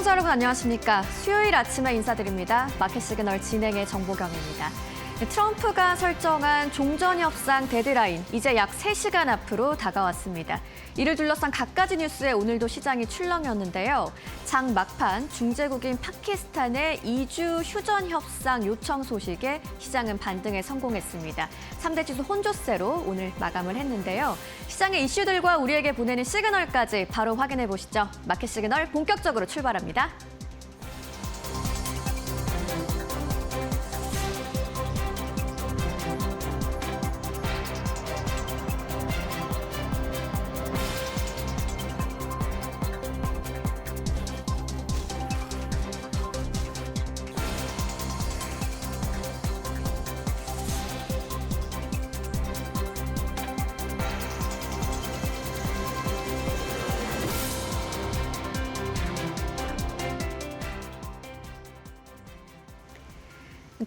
시청자 여러분 안녕하십니까? 수요일 아침에 인사드립니다. 마켓 시그널 진행의 정보경입니다. 트럼프가 설정한 종전협상 데드라인, 이제 약 3시간 앞으로 다가왔습니다. 이를 둘러싼 갖가지 뉴스에 오늘도 시장이 출렁였는데요. 장 막판 중재국인 파키스탄의 2주 휴전협상 요청 소식에 시장은 반등에 성공했습니다. 3대 지수 혼조세로 오늘 마감을 했는데요. 시장의 이슈들과 우리에게 보내는 시그널까지 바로 확인해 보시죠. 마켓 시그널 본격적으로 출발합니다.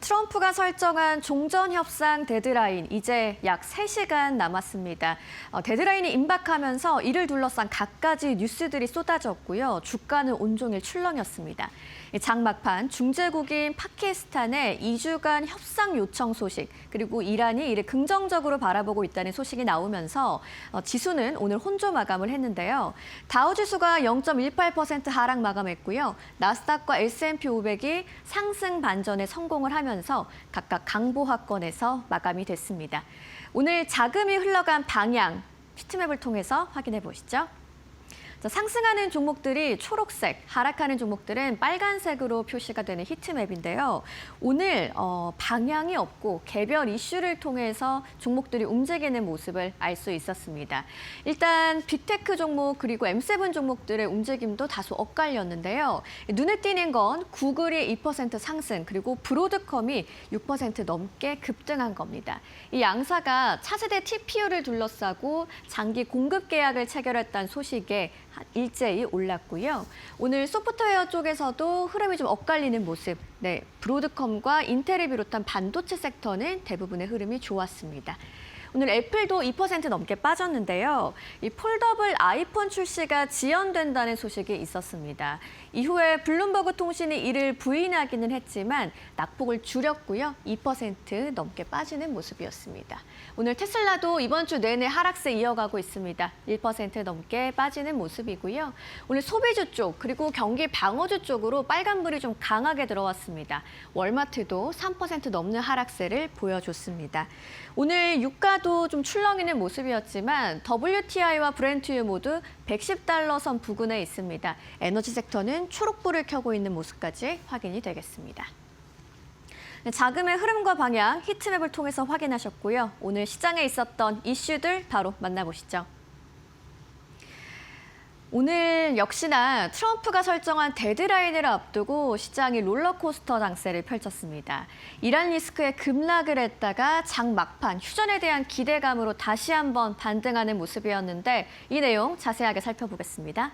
트럼프가 설정한 종전협상 데드라인, 이제 약 3시간 남았습니다. 데드라인이 임박하면서 이를 둘러싼 갖가지 뉴스들이 쏟아졌고요. 주가는 온종일 출렁였습니다. 장 막판 중재국인 파키스탄의 2주간 협상 요청 소식, 그리고 이란이 이를 긍정적으로 바라보고 있다는 소식이 나오면서 지수는 오늘 혼조 마감을 했는데요. 다우지수가 0.18% 하락 마감했고요. 나스닥과 S&P 500이 상승 반전에 성공을 하면서 각각 강보합권에서 마감이 됐습니다. 오늘 자금이 흘러간 방향, 히트맵을 통해서 확인해 보시죠. 상승하는 종목들이 초록색, 하락하는 종목들은 빨간색으로 표시가 되는 히트맵인데요. 오늘 방향이 없고 개별 이슈를 통해서 종목들이 움직이는 모습을 알 수 있었습니다. 일단 빅테크 종목 그리고 M7 종목들의 움직임도 다소 엇갈렸는데요. 눈에 띄는 건 구글이 2% 상승, 그리고 브로드컴이 6% 넘게 급등한 겁니다. 이 양사가 차세대 TPU를 둘러싸고 장기 공급 계약을 체결했다는 소식에 일제히 올랐고요. 오늘 소프트웨어 쪽에서도 흐름이 좀 엇갈리는 모습. 브로드컴과 인텔을 비롯한 반도체 섹터는 대부분의 흐름이 좋았습니다. 오늘 애플도 2% 넘게 빠졌는데요. 이 폴더블 아이폰 출시가 지연된다는 소식이 있었습니다. 이후에 블룸버그 통신이 이를 부인하기는 했지만 낙폭을 줄였고요. 2% 넘게 빠지는 모습이었습니다. 오늘 테슬라도 이번 주 내내 하락세 이어가고 있습니다. 1% 넘게 빠지는 모습이고요. 오늘 소비주 쪽 그리고 경기 방어주 쪽으로 빨간불이 좀 강하게 들어왔습니다. 월마트도 3% 넘는 하락세를 보여줬습니다. 오늘 유가도 좀 출렁이는 모습이었지만 WTI와 브렌트유 모두 110달러 선 부근에 있습니다. 에너지 섹터는 초록불을 켜고 있는 모습까지 확인이 되겠습니다. 자금의 흐름과 방향, 히트맵을 통해서 확인하셨고요. 오늘 시장에 있었던 이슈들 바로 만나보시죠. 오늘 역시나 트럼프가 설정한 데드라인을 앞두고 시장이 롤러코스터 장세를 펼쳤습니다. 이란 리스크에 급락을 했다가 장 막판 휴전에 대한 기대감으로 다시 한번 반등하는 모습이었는데 이 내용 자세하게 살펴보겠습니다.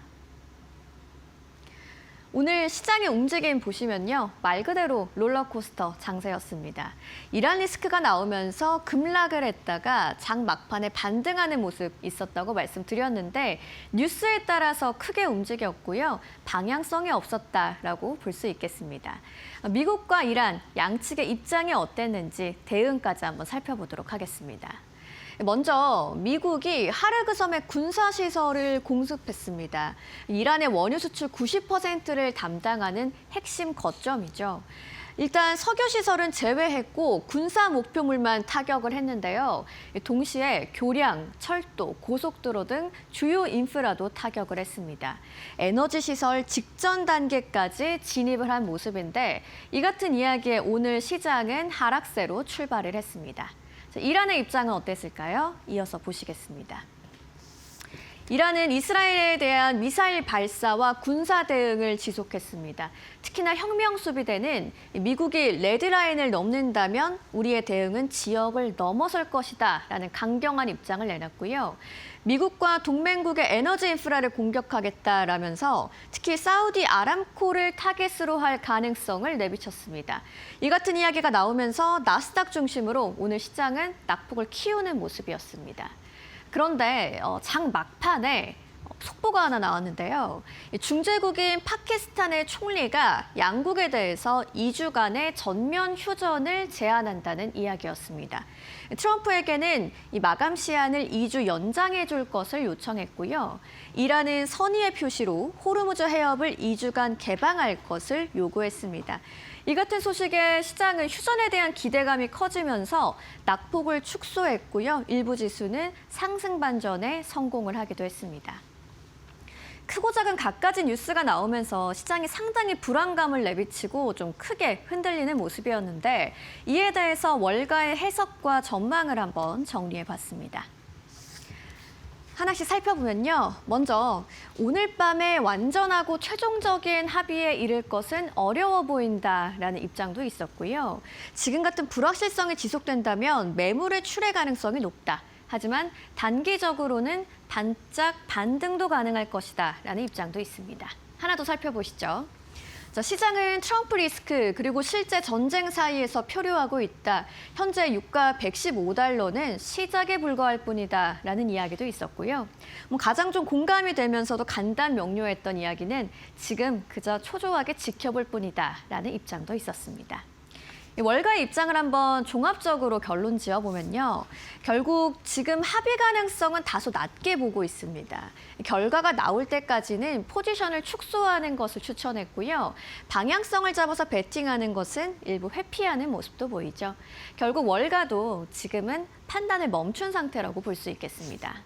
오늘 시장의 움직임 보시면요. 말 그대로 롤러코스터 장세였습니다. 이란 리스크가 나오면서 급락을 했다가 장 막판에 반등하는 모습 있었다고 말씀드렸는데 뉴스에 따라서 크게 움직였고요. 방향성이 없었다라고 볼 수 있겠습니다. 미국과 이란 양측의 입장이 어땠는지 대응까지 한번 살펴보도록 하겠습니다. 먼저 미국이 하르그 섬에 군사시설을 공습했습니다. 이란의 원유 수출 90%를 담당하는 핵심 거점이죠. 일단 석유시설은 제외했고 군사 목표물만 타격을 했는데요. 동시에 교량, 철도, 고속도로 등 주요 인프라도 타격을 했습니다. 에너지시설 직전 단계까지 진입을 한 모습인데 이 같은 이야기에 오늘 시장은 하락세로 출발을 했습니다. 이란의 입장은 어땠을까요? 이어서 보시겠습니다. 이란은 이스라엘에 대한 미사일 발사와 군사 대응을 지속했습니다. 특히나 혁명 수비대는 미국이 레드라인을 넘는다면 우리의 대응은 지역을 넘어설 것이다라는 강경한 입장을 내놨고요. 미국과 동맹국의 에너지 인프라를 공격하겠다라면서 특히 사우디 아람코를 타겟으로 할 가능성을 내비쳤습니다. 이 같은 이야기가 나오면서 나스닥 중심으로 오늘 시장은 낙폭을 키우는 모습이었습니다. 그런데 장 막판에 속보가 하나 나왔는데요. 중재국인 파키스탄의 총리가 양국에 대해서 2주간의 전면 휴전을 제안한다는 이야기였습니다. 트럼프에게는 이 마감 시한을 2주 연장해 줄 것을 요청했고요. 이란은 선의의 표시로 호르무즈 해협을 2주간 개방할 것을 요구했습니다. 이 같은 소식에 시장은 휴전에 대한 기대감이 커지면서 낙폭을 축소했고요. 일부 지수는 상승 반전에 성공을 하기도 했습니다. 크고 작은 갖가지 뉴스가 나오면서 시장이 상당히 불안감을 내비치고 좀 크게 흔들리는 모습이었는데 이에 대해서 월가의 해석과 전망을 한번 정리해봤습니다. 하나씩 살펴보면요. 먼저 오늘 밤에 완전하고 최종적인 합의에 이를 것은 어려워 보인다라는 입장도 있었고요. 지금 같은 불확실성이 지속된다면 매물의 출회 가능성이 높다. 하지만 단기적으로는 반짝 반등도 가능할 것이다라는 입장도 있습니다. 하나 더 살펴보시죠. 시장은 트럼프 리스크 그리고 실제 전쟁 사이에서 표류하고 있다. 현재 유가 115달러는 시작에 불과할 뿐이다라는 이야기도 있었고요. 가장 좀 공감이 되면서도 간단 명료했던 이야기는 지금 그저 초조하게 지켜볼 뿐이다라는 입장도 있었습니다. 월가의 입장을 한번 종합적으로 결론 지어보면요. 결국 지금 합의 가능성은 다소 낮게 보고 있습니다. 결과가 나올 때까지는 포지션을 축소하는 것을 추천했고요. 방향성을 잡아서 베팅하는 것은 일부 회피하는 모습도 보이죠. 결국 월가도 지금은 판단을 멈춘 상태라고 볼 수 있겠습니다.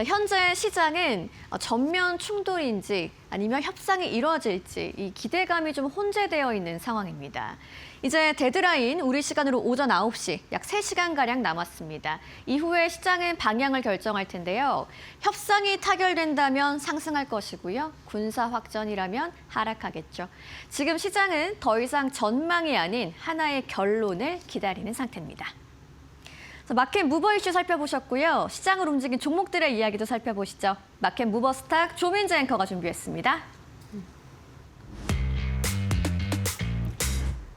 현재 시장은 전면 충돌인지 아니면 협상이 이루어질지 이 기대감이 좀 혼재되어 있는 상황입니다. 이제 데드라인 우리 시간으로 오전 9시 약 3시간가량 남았습니다. 이후에 시장은 방향을 결정할 텐데요. 협상이 타결된다면 상승할 것이고요. 군사 확전이라면 하락하겠죠. 지금 시장은 더 이상 전망이 아닌 하나의 결론을 기다리는 상태입니다. 마켓 무버 이슈 살펴보셨고요. 시장을 움직인 종목들의 이야기도 살펴보시죠. 마켓 무버 스탁 조민재 앵커가 준비했습니다.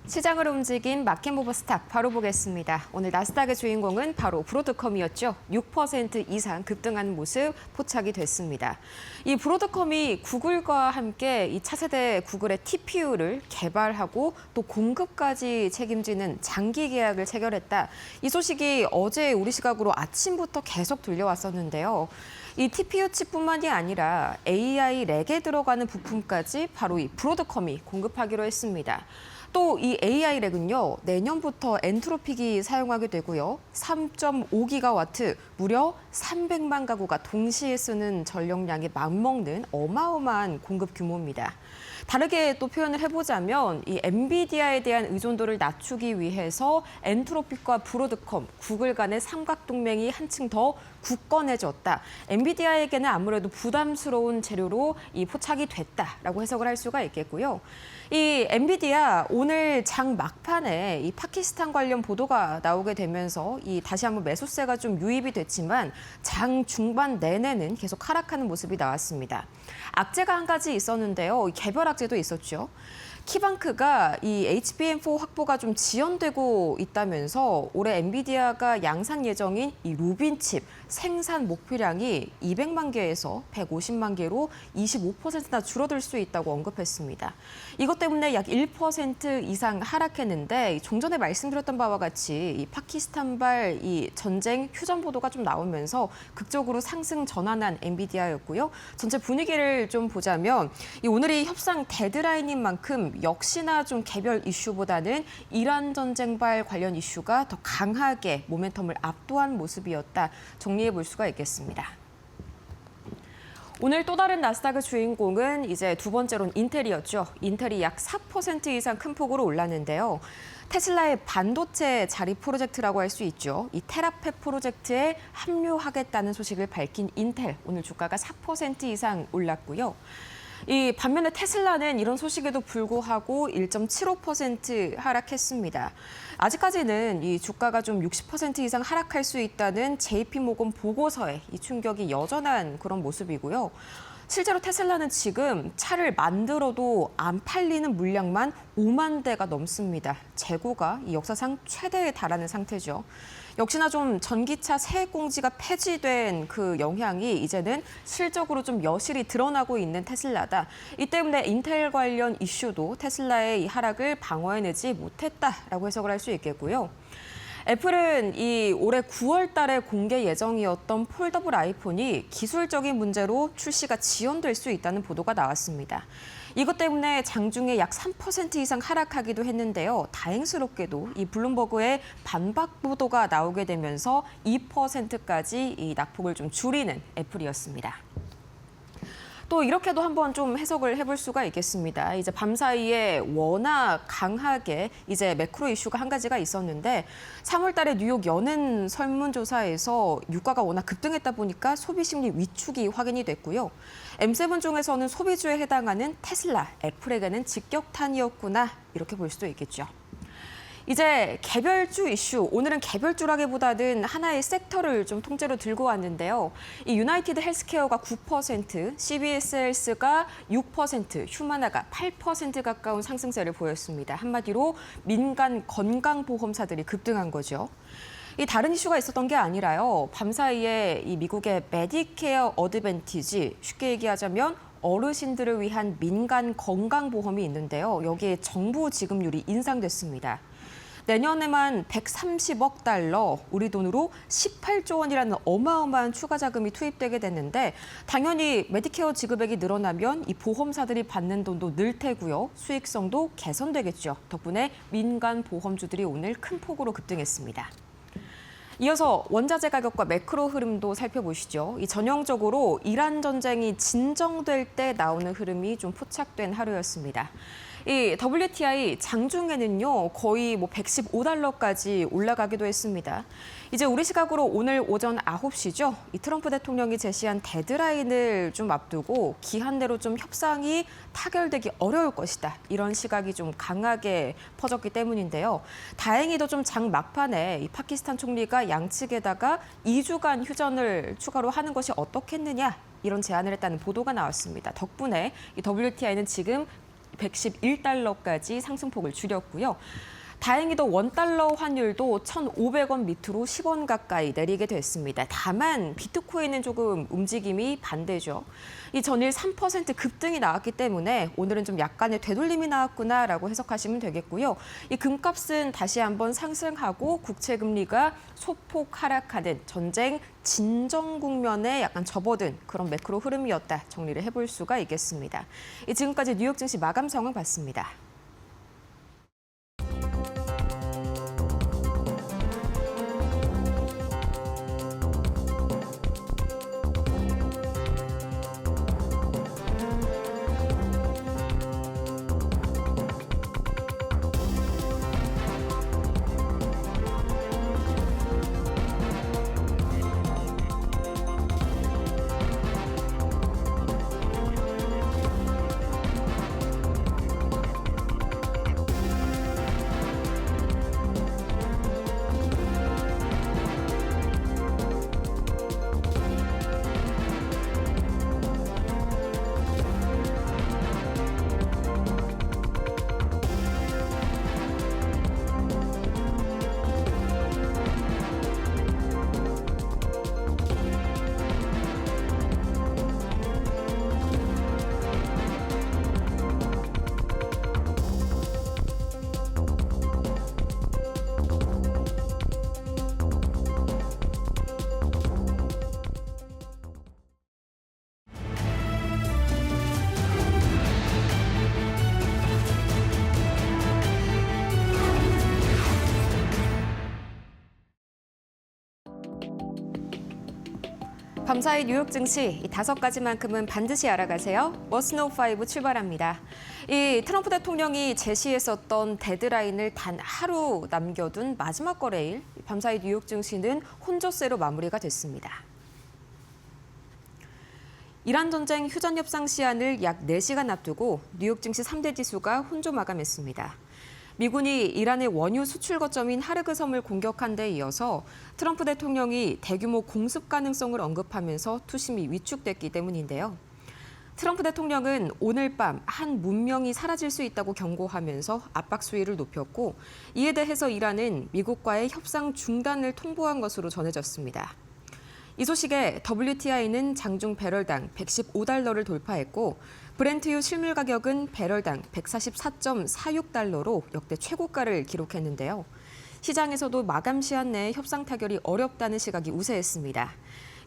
시장을 움직인 마켓모버 스탁 바로 보겠습니다. 오늘 나스닥의 주인공은 바로 브로드컴이었죠. 6% 이상 급등하는 모습 포착이 됐습니다. 이 브로드컴이 구글과 함께 이 차세대 구글의 TPU를 개발하고 또 공급까지 책임지는 장기 계약을 체결했다. 이 소식이 어제 우리 시각으로 아침부터 계속 들려왔었는데요. 이 TPU 칩뿐만이 아니라 AI 렉에 들어가는 부품까지 바로 이 브로드컴이 공급하기로 했습니다. 또 이 AI 렉은요, 내년부터 엔트로픽이 사용하게 되고요. 3.5기가와트, 무려 300만 가구가 동시에 쓰는 전력량에 맞먹는 어마어마한 공급 규모입니다. 다르게 또 표현을 해보자면 이 엔비디아에 대한 의존도를 낮추기 위해서 엔트로픽과 브로드컴, 구글 간의 삼각동맹이 한층 더 굳건해졌다. 엔비디아에게는 아무래도 부담스러운 재료로 이 포착이 됐다라고 해석을 할 수가 있겠고요. 이 엔비디아 오늘 장 막판에 이 파키스탄 관련 보도가 나오게 되면서 이 다시 한번 매수세가 좀 유입이 됐지만 장 중반 내내는 계속 하락하는 모습이 나왔습니다. 악재가 한 가지 있었는데요. 개별 악재도 있었죠. 키방크가 이 HBM4 확보가 좀 지연되고 있다면서 올해 엔비디아가 양산 예정인 이 루빈 칩 생산 목표량이 200만 개에서 150만 개로 25%나 줄어들 수 있다고 언급했습니다. 이것 때문에 약 1% 이상 하락했는데 종전에 말씀드렸던 바와 같이 이 파키스탄발 이 전쟁 휴전 보도가 좀 나오면서 극적으로 상승 전환한 엔비디아였고요. 전체 분위기를 좀 보자면 이 오늘이 협상 데드라인인 만큼 역시나 좀 개별 이슈보다는 이란 전쟁발 관련 이슈가 더 강하게 모멘텀을 압도한 모습이었다. 정리해 볼 수가 있겠습니다. 오늘 또 다른 나스닥의 주인공은 이제 두 번째로는 인텔이었죠. 인텔이 약 4% 이상 큰 폭으로 올랐는데요. 테슬라의 반도체 자립 프로젝트라고 할 수 있죠. 이 테라팹 프로젝트에 합류하겠다는 소식을 밝힌 인텔, 오늘 주가가 4% 이상 올랐고요. 이 반면에 테슬라는 이런 소식에도 불구하고 1.75% 하락했습니다. 아직까지는 이 주가가 좀 60% 이상 하락할 수 있다는 JP모건 보고서에 이 충격이 여전한 그런 모습이고요. 실제로 테슬라는 지금 차를 만들어도 안 팔리는 물량만 5만 대가 넘습니다. 재고가 이 역사상 최대에 달하는 상태죠. 역시나 좀 전기차 세액공제가 폐지된 그 영향이 이제는 실적으로 좀 여실히 드러나고 있는 테슬라다. 이 때문에 인텔 관련 이슈도 테슬라의 이 하락을 방어해내지 못했다라고 해석을 할 수 있겠고요. 애플은 이 올해 9월 달에 공개 예정이었던 폴더블 아이폰이 기술적인 문제로 출시가 지연될 수 있다는 보도가 나왔습니다. 이것 때문에 장중에 약 3% 이상 하락하기도 했는데요. 다행스럽게도 이 블룸버그의 반박 보도가 나오게 되면서 2%까지 이 낙폭을 좀 줄이는 애플이었습니다. 또 이렇게도 한번 좀 해석을 해볼 수가 있겠습니다. 이제 밤사이에 워낙 강하게 이제 매크로 이슈가 한 가지가 있었는데 3월 달에 뉴욕 연은 설문조사에서 유가가 워낙 급등했다 보니까 소비 심리 위축이 확인이 됐고요. M7 중에서는 소비주에 해당하는 테슬라, 애플에게는 직격탄이었구나 이렇게 볼 수도 있겠죠. 이제 개별주 이슈, 오늘은 개별주라기보다는 하나의 섹터를 좀 통째로 들고 왔는데요. 이 유나이티드 헬스케어가 9%, CVS 헬스가 6%, 휴마나가 8% 가까운 상승세를 보였습니다. 한마디로 민간 건강보험사들이 급등한 거죠. 이 다른 이슈가 있었던 게 아니라요. 밤사이에 이 미국의 메디케어 어드밴티지, 쉽게 얘기하자면 어르신들을 위한 민간 건강보험이 있는데요. 여기에 정부 지급률이 인상됐습니다. 내년에만 130억 달러, 우리 돈으로 18조 원이라는 어마어마한 추가 자금이 투입되게 됐는데 당연히 메디케어 지급액이 늘어나면 이 보험사들이 받는 돈도 늘 테고요. 수익성도 개선되겠죠. 덕분에 민간 보험주들이 오늘 큰 폭으로 급등했습니다. 이어서 원자재 가격과 매크로 흐름도 살펴보시죠. 이 전형적으로 이란 전쟁이 진정될 때 나오는 흐름이 좀 포착된 하루였습니다. 이 WTI 장중에는요 거의 115달러까지 올라가기도 했습니다. 이제 우리 시각으로 오늘 오전 9시죠. 이 트럼프 대통령이 제시한 데드라인을 좀 앞두고 기한 내로 좀 협상이 타결되기 어려울 것이다. 이런 시각이 좀 강하게 퍼졌기 때문인데요. 다행히도 좀 장 막판에 이 파키스탄 총리가 양측에다가 2주간 휴전을 추가로 하는 것이 어떻겠느냐 이런 제안을 했다는 보도가 나왔습니다. 덕분에 이 WTI는 지금 111달러까지 상승폭을 줄였고요. 다행히도 원달러 환율도 1,500원 밑으로 10원 가까이 내리게 됐습니다. 다만 비트코인은 조금 움직임이 반대죠. 이 전일 3% 급등이 나왔기 때문에 오늘은 좀 약간의 되돌림이 나왔구나라고 해석하시면 되겠고요. 이 금값은 다시 한번 상승하고 국채 금리가 소폭 하락하는 전쟁 진정 국면에 약간 접어든 그런 매크로 흐름이었다 정리를 해볼 수가 있겠습니다. 지금까지 뉴욕 증시 마감 상황 봤습니다. 밤사이 뉴욕 증시 이 5가지만큼은 반드시 알아가세요. 머스노 5 출발합니다. 이 트럼프 대통령이 제시했었던 데드라인을 단 하루 남겨둔 마지막 거래일, 밤사이 뉴욕 증시는 혼조세로 마무리가 됐습니다. 이란 전쟁 휴전 협상 시한을 약 4시간 앞두고 뉴욕 증시 3대 지수가 혼조 마감했습니다. 미군이 이란의 원유 수출 거점인 하르그 섬을 공격한 데 이어서 트럼프 대통령이 대규모 공습 가능성을 언급하면서 투심이 위축됐기 때문인데요. 트럼프 대통령은 오늘 밤 한 문명이 사라질 수 있다고 경고하면서 압박 수위를 높였고 이에 대해서 이란은 미국과의 협상 중단을 통보한 것으로 전해졌습니다. 이 소식에 WTI는 장중 배럴당 115달러를 돌파했고 브렌트유 실물 가격은 배럴당 144.46달러로 역대 최고가를 기록했는데요. 시장에서도 마감 시한 내에 협상 타결이 어렵다는 시각이 우세했습니다.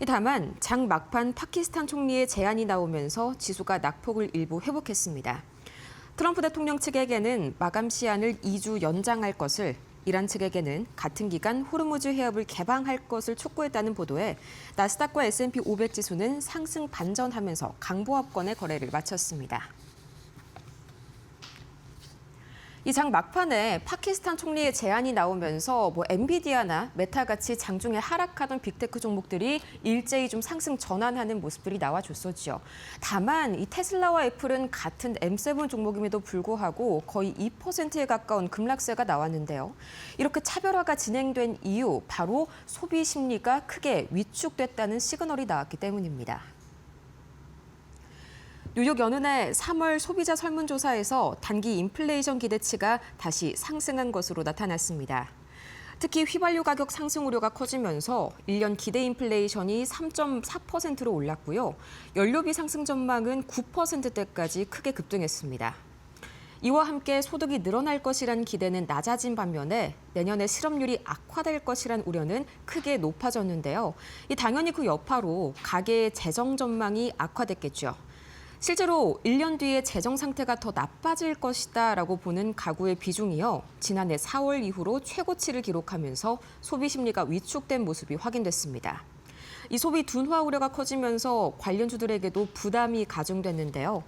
다만 장 막판 파키스탄 총리의 제안이 나오면서 지수가 낙폭을 일부 회복했습니다. 트럼프 대통령 측에게는 마감 시한을 2주 연장할 것을, 이란 측에게는 같은 기간 호르무즈 해협을 개방할 것을 촉구했다는 보도에 나스닥과 S&P 500 지수는 상승 반전하면서 강보합권의 거래를 마쳤습니다. 이 장 막판에 파키스탄 총리의 제안이 나오면서 엔비디아나 메타같이 장중에 하락하던 빅테크 종목들이 일제히 좀 상승 전환하는 모습들이 나와줬었죠. 다만 이 테슬라와 애플은 같은 M7 종목임에도 불구하고 거의 2%에 가까운 급락세가 나왔는데요. 이렇게 차별화가 진행된 이유, 바로 소비 심리가 크게 위축됐다는 시그널이 나왔기 때문입니다. 뉴욕 연은의 3월 소비자 설문조사에서 단기 인플레이션 기대치가 다시 상승한 것으로 나타났습니다. 특히 휘발유 가격 상승 우려가 커지면서 1년 기대 인플레이션이 3.4%로 올랐고요. 연료비 상승 전망은 9%대까지 크게 급등했습니다. 이와 함께 소득이 늘어날 것이란 기대는 낮아진 반면에 내년에 실업률이 악화될 것이란 우려는 크게 높아졌는데요. 당연히 그 여파로 가계의 재정 전망이 악화됐겠죠. 실제로 1년 뒤에 재정 상태가 더 나빠질 것이다라고 보는 가구의 비중이요. 지난해 4월 이후로 최고치를 기록하면서 소비 심리가 위축된 모습이 확인됐습니다. 이 소비 둔화 우려가 커지면서 관련주들에게도 부담이 가중됐는데요.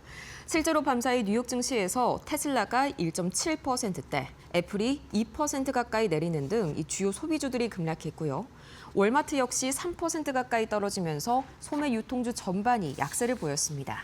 실제로 밤사이 뉴욕 증시에서 테슬라가 1.7%대, 애플이 2% 가까이 내리는 등 이 주요 소비주들이 급락했고요. 월마트 역시 3% 가까이 떨어지면서 소매 유통주 전반이 약세를 보였습니다.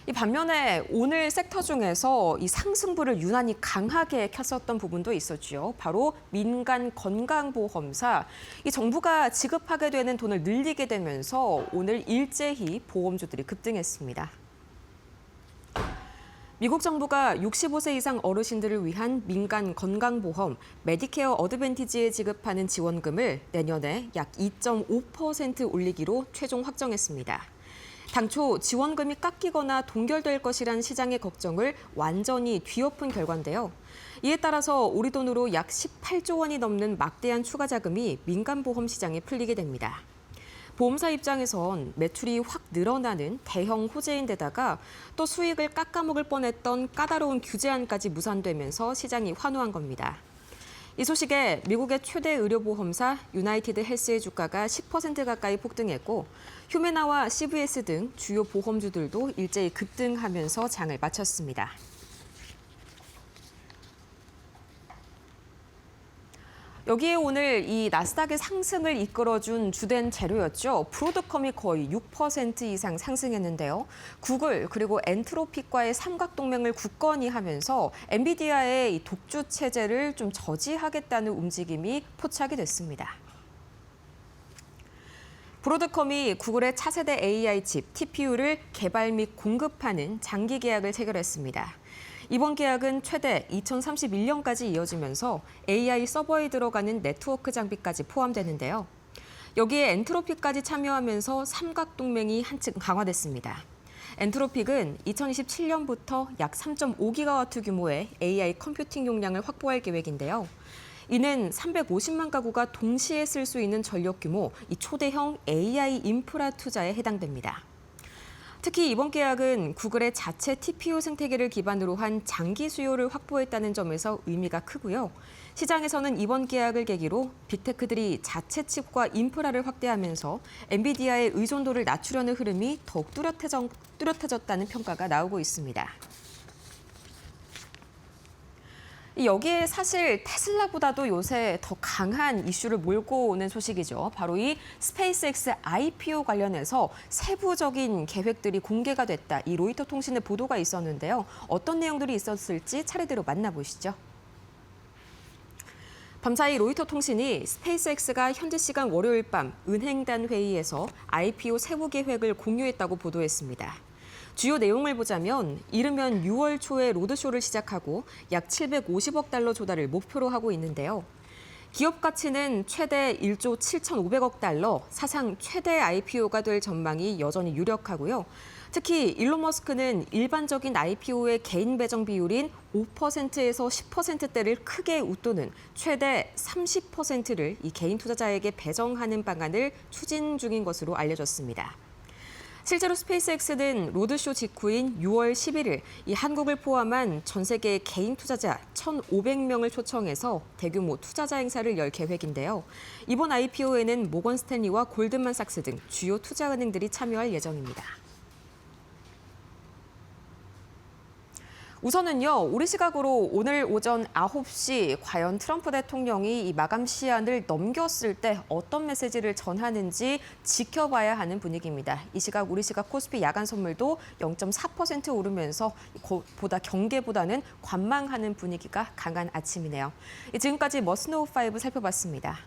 이 반면에 오늘 섹터 중에서 이 상승부를 유난히 강하게 켰었던 부분도 있었죠. 바로 민간 건강보험사. 이 정부가 지급하게 되는 돈을 늘리게 되면서 오늘 일제히 보험주들이 급등했습니다. 미국 정부가 65세 이상 어르신들을 위한 민간 건강보험 메디케어 어드밴티지에 지급하는 지원금을 내년에 약 2.5% 올리기로 최종 확정했습니다. 당초 지원금이 깎이거나 동결될 것이란 시장의 걱정을 완전히 뒤엎은 결과인데요. 이에 따라서 우리 돈으로 약 18조 원이 넘는 막대한 추가 자금이 민간보험 시장에 풀리게 됩니다. 보험사 입장에선 매출이 확 늘어나는 대형 호재인데다가 또 수익을 깎아먹을 뻔했던 까다로운 규제안까지 무산되면서 시장이 환호한 겁니다. 이 소식에 미국의 최대 의료보험사 유나이티드 헬스의 주가가 10% 가까이 폭등했고 휴메나와 CVS 등 주요 보험주들도 일제히 급등하면서 장을 마쳤습니다. 여기에 오늘 이 나스닥의 상승을 이끌어준 주된 재료였죠. 브로드컴이 거의 6% 이상 상승했는데요. 구글 그리고 엔트로픽과의 삼각동맹을 굳건히 하면서 엔비디아의 이 독주 체제를 좀 저지하겠다는 움직임이 포착이 됐습니다. 브로드컴이 구글의 차세대 AI 칩 TPU를 개발 및 공급하는 장기 계약을 체결했습니다. 이번 계약은 최대 2031년까지 이어지면서 AI 서버에 들어가는 네트워크 장비까지 포함되는데요. 여기에 엔트로픽까지 참여하면서 삼각동맹이 한층 강화됐습니다. 엔트로픽은 2027년부터 약 3.5기가와트 규모의 AI 컴퓨팅 용량을 확보할 계획인데요. 이는 350만 가구가 동시에 쓸 수 있는 전력 규모, 이 초대형 AI 인프라 투자에 해당됩니다. 특히 이번 계약은 구글의 자체 TPU 생태계를 기반으로 한 장기 수요를 확보했다는 점에서 의미가 크고요. 시장에서는 이번 계약을 계기로 빅테크들이 자체 칩과 인프라를 확대하면서 엔비디아의 의존도를 낮추려는 흐름이 더욱 뚜렷해졌다는 평가가 나오고 있습니다. 여기에 사실 테슬라보다도 요새 더 강한 이슈를 몰고 오는 소식이죠. 바로 이 스페이스X IPO 관련해서 세부적인 계획들이 공개가 됐다. 이 로이터 통신의 보도가 있었는데요. 어떤 내용들이 있었을지 차례대로 만나보시죠. 밤사이 로이터 통신이 스페이스X가 현지 시간 월요일 밤 은행단 회의에서 IPO 세부 계획을 공유했다고 보도했습니다. 주요 내용을 보자면 이르면 6월 초에 로드쇼를 시작하고 약 750억 달러 조달을 목표로 하고 있는데요. 기업 가치는 최대 1조 7,500억 달러, 사상 최대 IPO가 될 전망이 여전히 유력하고요. 특히 일론 머스크는 일반적인 IPO의 개인 배정 비율인 5%에서 10%대를 크게 웃도는 최대 30%를 이 개인 투자자에게 배정하는 방안을 추진 중인 것으로 알려졌습니다. 실제로 스페이스X는 로드쇼 직후인 6월 11일 이 한국을 포함한 전 세계 개인 투자자 1,500명을 초청해서 대규모 투자자 행사를 열 계획인데요. 이번 IPO에는 모건 스탠리와 골드만삭스 등 주요 투자은행들이 참여할 예정입니다. 우선은요, 우리 시각으로 오늘 오전 9시 과연 트럼프 대통령이 이 마감 시한을 넘겼을 때 어떤 메시지를 전하는지 지켜봐야 하는 분위기입니다. 이 시각 우리 시각 코스피 야간 선물도 0.4% 오르면서 경계보다는 관망하는 분위기가 강한 아침이네요. 지금까지 머스노우 5 살펴봤습니다.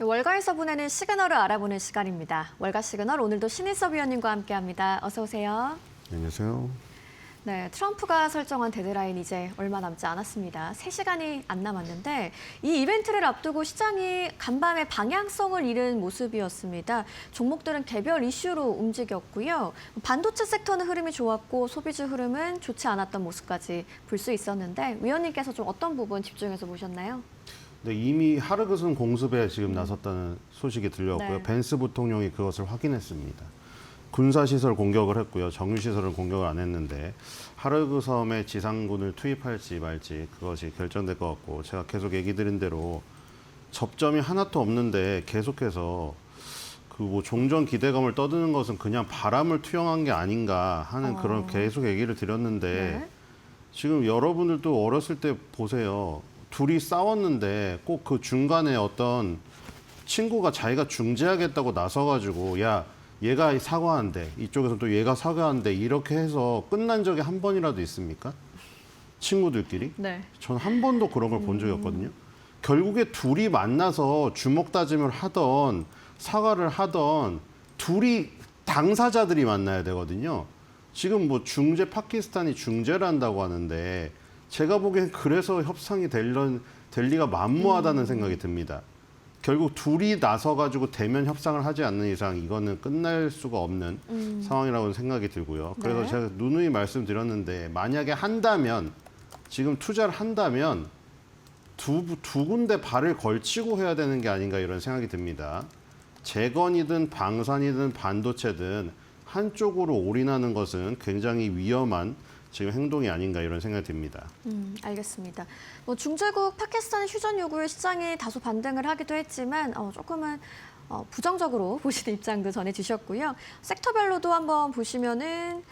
월가에서 보내는 시그널을 알아보는 시간입니다. 월가 시그널 오늘도 신일섭 위원님과 함께합니다. 어서 오세요. 안녕하세요. 네, 트럼프가 설정한 데드라인 이제 얼마 남지 않았습니다. 3시간이 안 남았는데 이 이벤트를 앞두고 시장이 간밤에 방향성을 잃은 모습이었습니다. 종목들은 개별 이슈로 움직였고요. 반도체 섹터는 흐름이 좋았고 소비주 흐름은 좋지 않았던 모습까지 볼 수 있었는데 위원님께서 좀 어떤 부분 집중해서 보셨나요? 네, 이미 하르그슨 공습에 지금 나섰다는 소식이 들려왔고요. 네. 벤스 부통령이 그것을 확인했습니다. 군사시설 공격을 했고요. 정유시설은 공격을 안 했는데 하르그섬에 지상군을 투입할지 말지 그것이 결정될 것 같고 제가 계속 얘기 드린 대로 접점이 하나도 없는데 계속해서 그 뭐 종전 기대감을 떠드는 것은 그냥 바람을 투영한 게 아닌가 하는 그런 계속 얘기를 드렸는데 네. 지금 여러분들도 어렸을 때 보세요. 둘이 싸웠는데 꼭 그 중간에 어떤 친구가 자기가 중재하겠다고 나서가지고 야 얘가 사과한대 이쪽에서 또 얘가 사과한대 이렇게 해서 끝난 적이 한 번이라도 있습니까? 친구들끼리? 네. 전 한 번도 그런 걸 본 적이 없거든요. 결국에 둘이 만나서 주먹 다짐을 하던 사과를 하던 둘이 당사자들이 만나야 되거든요. 지금 뭐 파키스탄이 중재를 한다고 하는데 제가 보기엔 그래서 협상이 될 리가 만무하다는 생각이 듭니다. 결국 둘이 나서가지고 대면 협상을 하지 않는 이상 이거는 끝날 수가 없는 상황이라고 생각이 들고요. 그래서 네. 제가 누누이 말씀드렸는데 만약에 한다면 지금 투자를 한다면 두 군데 발을 걸치고 해야 되는 게 아닌가 이런 생각이 듭니다. 재건이든 방산이든 반도체든 한쪽으로 올인하는 것은 굉장히 위험한 지금 행동이 아닌가 이런 생각이 듭니다. 알겠습니다. 뭐 중재국 파키스탄 휴전 요구에 시장이 다소 반등을 하기도 했지만 조금은 부정적으로 보시는 입장도 전해주셨고요. 섹터별로도 한번 보시면은